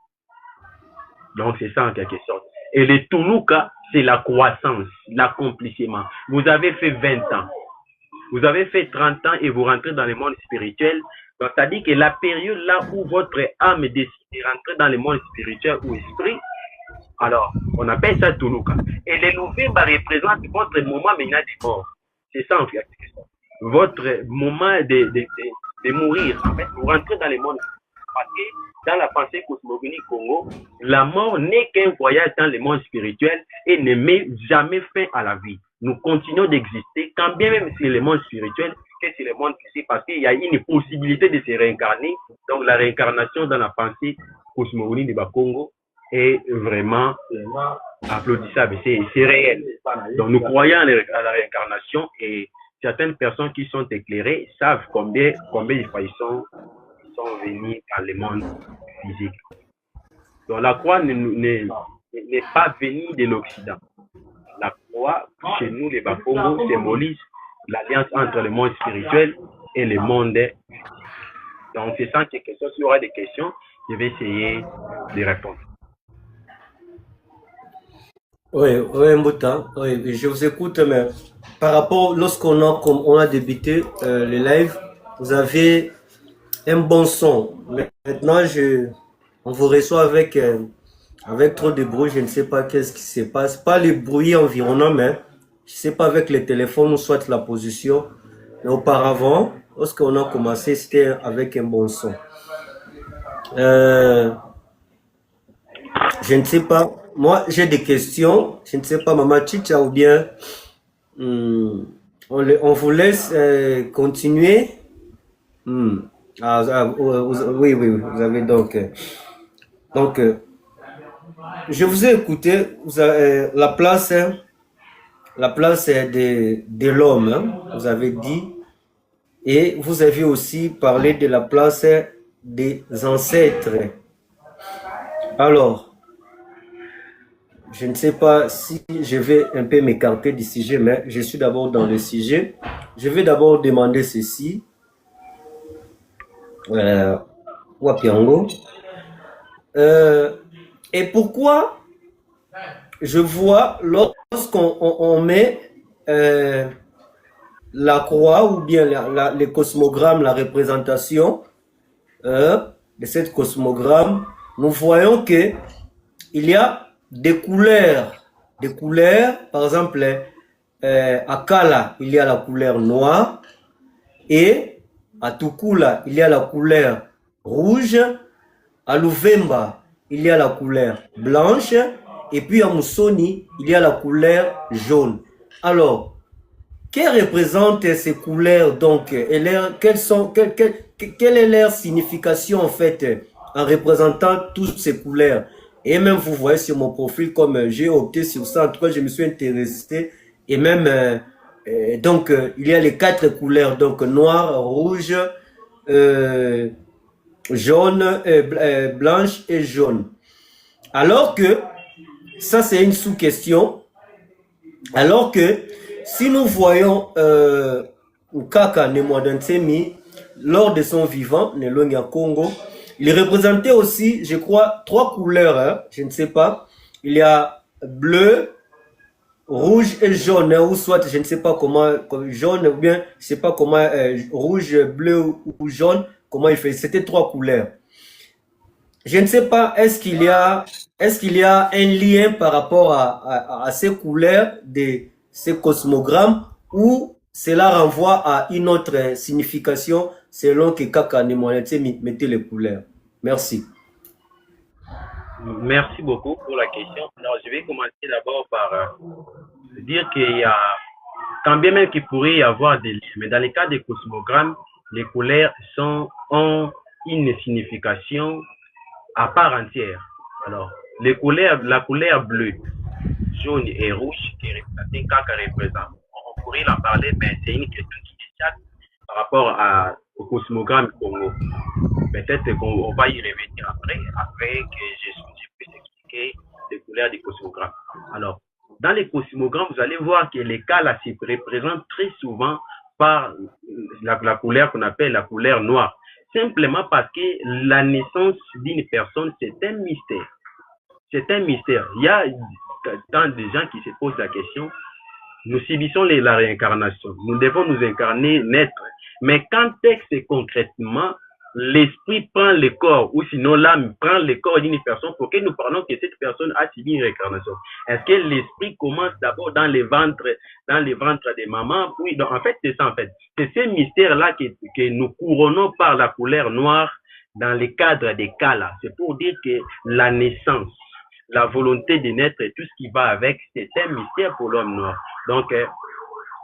Donc, c'est ça en quelque sorte. Et les Tuluka, c'est la croissance, l'accomplissement. Vous avez fait 20 ans. Vous avez fait 30 ans et vous rentrez dans le monde spirituel. Donc, c'est-à-dire que la période là où votre âme décide de rentrer dans le monde spirituel ou esprit, alors, on appelle ça Tuluka. Et les Louvimba représentent votre moment maintenant de mort. C'est ça en fait. Votre moment de mourir. En fait, vous rentrez dans le monde. Parce que dans la pensée cosmogonique Congo, la mort n'est qu'un voyage dans le monde spirituel et ne met jamais fin à la vie. Nous continuons d'exister, quand bien même sur le monde spirituel que sur le monde physique, parce qu'il y a une possibilité de se réincarner. Donc la réincarnation dans la pensée cosmogonique du Bakongo est vraiment applaudissable, c'est réel. Donc nous croyons à la réincarnation et certaines personnes qui sont éclairées savent combien ils sont venus dans le monde physique. Donc la croix n'est pas venue de l'Occident. La croix, chez nous, les Bakongo, symbolise l'alliance entre le monde spirituel et le monde physique. Donc c'est ça que s'il y aura des questions, je vais essayer de répondre. Oui, Mbouta, oui, je vous écoute, mais par rapport, lorsqu'on a débuté le live, vous avez un bon son. Mais maintenant, on vous reçoit avec trop de bruit, je ne sais pas qu'est-ce qui se passe. Pas les bruits environnants, mais je ne sais pas avec les téléphones ou soit la position. Mais auparavant, lorsqu'on a commencé, c'était avec un bon son. Je ne sais pas. Moi, j'ai des questions. Je ne sais pas, Maman Chicha, ou bien on vous laisse continuer. Oui, vous avez donc... je vous ai écouté. La place de l'homme, hein, vous avez dit. Et vous avez aussi parlé de la place des ancêtres. Alors, je ne sais pas si je vais un peu m'écarter du sujet, mais je suis d'abord dans le sujet. Je vais d'abord demander ceci. Wapiango. Et pourquoi je vois lorsqu'on met la croix ou bien les cosmogrammes, la représentation de cette cosmogramme, nous voyons que il y a des couleurs, par exemple, à Kala, il y a la couleur noire, et à Tukula, il y a la couleur rouge, à Luvemba, il y a la couleur blanche, et puis à Musoni, il y a la couleur jaune. Alors, quelles représentent ces couleurs donc, et quelle est leur signification en fait en représentant toutes ces couleurs? Et même vous voyez sur mon profil comme j'ai opté sur ça, en tout cas je me suis intéressé et même donc il y a les 4 couleurs, donc noir, rouge, jaune, blanche et jaune. Alors que ça c'est une sous-question. Alors que si nous voyons Kaka Nemwadansemi lors de son vivant, Nelonga Congo, il représentait aussi, je crois, 3 couleurs, hein, je ne sais pas. Il y a bleu, rouge et jaune, hein, ou soit, je ne sais pas comment, jaune, ou bien, je ne sais pas comment, rouge, bleu ou jaune, comment il fait. C'était 3 couleurs. Je ne sais pas, est-ce qu'il y a un lien par rapport à ces couleurs de ces cosmogrammes ou cela renvoie à une autre signification selon que Kaka Nemoanetse mettait les couleurs? Merci. Merci beaucoup pour la question. Alors, je vais commencer d'abord par dire qu'il y a, quand bien même qu'il pourrait y avoir des liens, mais dans les cas des cosmogrammes, les couleurs ont une signification à part entière. Alors, la couleur bleue, jaune et rouge qui représente, on pourrait en parler, mais c'est une question qui échappe par rapport au cosmogramme Congo. Peut-être qu'on va y revenir après que je puisse expliquer les couleurs des cosmogrammes. Alors, dans les cosmogrammes, vous allez voir que les cas là se représentent très souvent par la couleur qu'on appelle la couleur noire. Simplement parce que la naissance d'une personne, c'est un mystère. C'est un mystère. Il y a tant de gens qui se posent la question, nous subissons la réincarnation. Nous devons nous incarner, naître. Mais quand est-ce que concrètement l'esprit prend le corps, ou sinon l'âme prend le corps d'une personne pour que nous parlons que cette personne a subi une réincarnation? Est-ce que l'esprit commence d'abord dans les ventres des mamans? Oui, donc en fait, c'est ça en fait. C'est ce mystère-là que nous couronnons par la couleur noire dans le cadre des cas là. C'est pour dire que la naissance, la volonté de naître et tout ce qui va avec, c'est un mystère pour l'homme noir. Donc,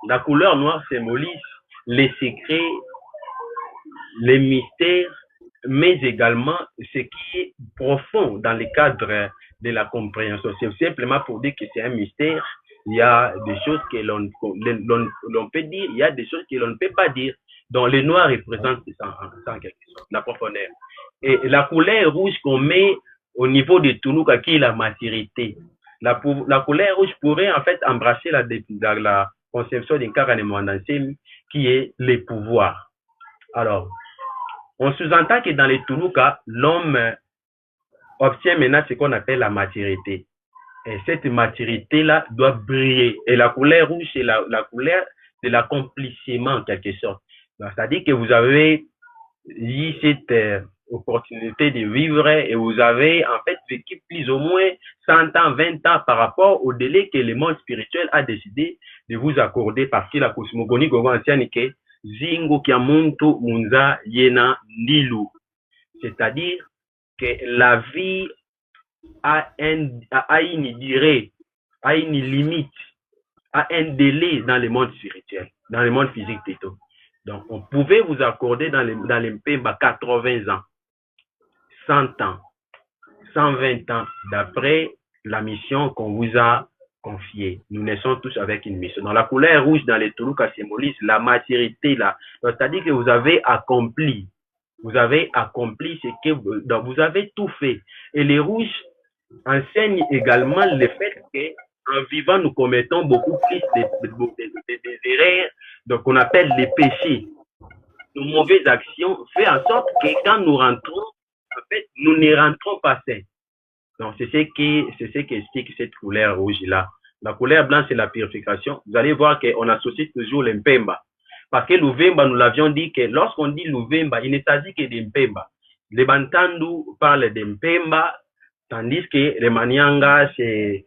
la couleur noire symbolise les secrets, les mystères, mais également ce qui est profond dans le cadre de la compréhension. C'est simplement pour dire que c'est un mystère. Il y a des choses que l'on peut dire, il y a des choses que l'on ne peut pas dire. Donc, le noir représente ça en quelque sorte, la profondeur. Et la couleur rouge qu'on met au niveau de Tunuka, qui est la maturité. La couleur rouge pourrait en fait embrasser la conception d'un Karanemwandansem, qui est le pouvoir. Alors, on sous-entend que dans les Tunuka, l'homme obtient maintenant ce qu'on appelle la maturité. Et cette maturité-là doit briller. Et la couleur rouge, c'est la couleur de l'accomplissement en quelque sorte. C'est-à-dire que vous avez eu cette opportunité de vivre et vous avez en fait vécu plus ou moins 100 ans, 20 ans par rapport au délai que le monde spirituel a décidé de vous accorder parce que la cosmogonie ancienne est Zingo Kiamuntu Munza Yena Nilu. C'est-à-dire que la vie a une durée, a une limite, a un délai dans le monde spirituel, dans le monde physique plutôt. Donc, on pouvait vous accorder dans les Mpemba 80 ans, 100 ans, 120 ans, d'après la mission qu'on vous a confiée. Nous naissons tous avec une mission. Dans la couleur rouge, dans les Toulouka symbolise la maturité là. C'est-à-dire que vous avez accompli ce que vous avez tout fait. Et les rouges enseignent également le fait qu'en vivant, nous commettons beaucoup plus des erreurs, donc on appelle les péchés. Nos mauvaises actions fait en sorte que quand nous rentrons en fait, nous ne rentrons pas sains. Donc, c'est ce qui explique cette couleur rouge-là. La couleur blanche, c'est la purification. Vous allez voir qu'on associe toujours le mpemba. Parce que l'Uvemba, nous l'avions dit que lorsqu'on dit l'Uvemba, il ne s'agit que de mpemba. Les Bantandu parlent de mpemba, tandis que les Manianga, c'est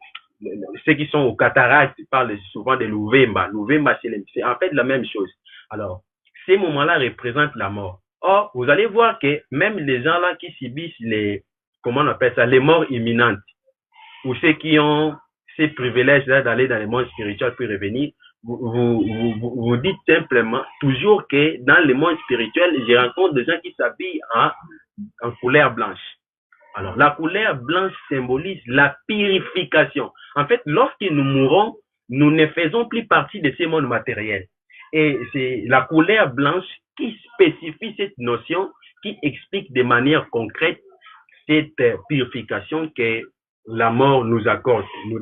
ceux qui sont au cataracte parlent souvent de l'Uvemba. L'Uvemba, c'est en fait la même chose. Alors, ces moments-là représentent la mort. Or, vous allez voir que même les gens-là qui subissent comment on appelle ça, les morts imminentes, ou ceux qui ont ces privilèges-là d'aller dans le monde spirituel puis revenir, vous dites simplement toujours que dans le monde spirituel, je rencontre des gens qui s'habillent en couleur blanche. Alors, la couleur blanche symbolise la purification. En fait, lorsque nous mourons, nous ne faisons plus partie de ces mondes matériels. Et c'est la couleur blanche qui spécifie cette notion, qui explique de manière concrète cette purification que la mort nous accorde.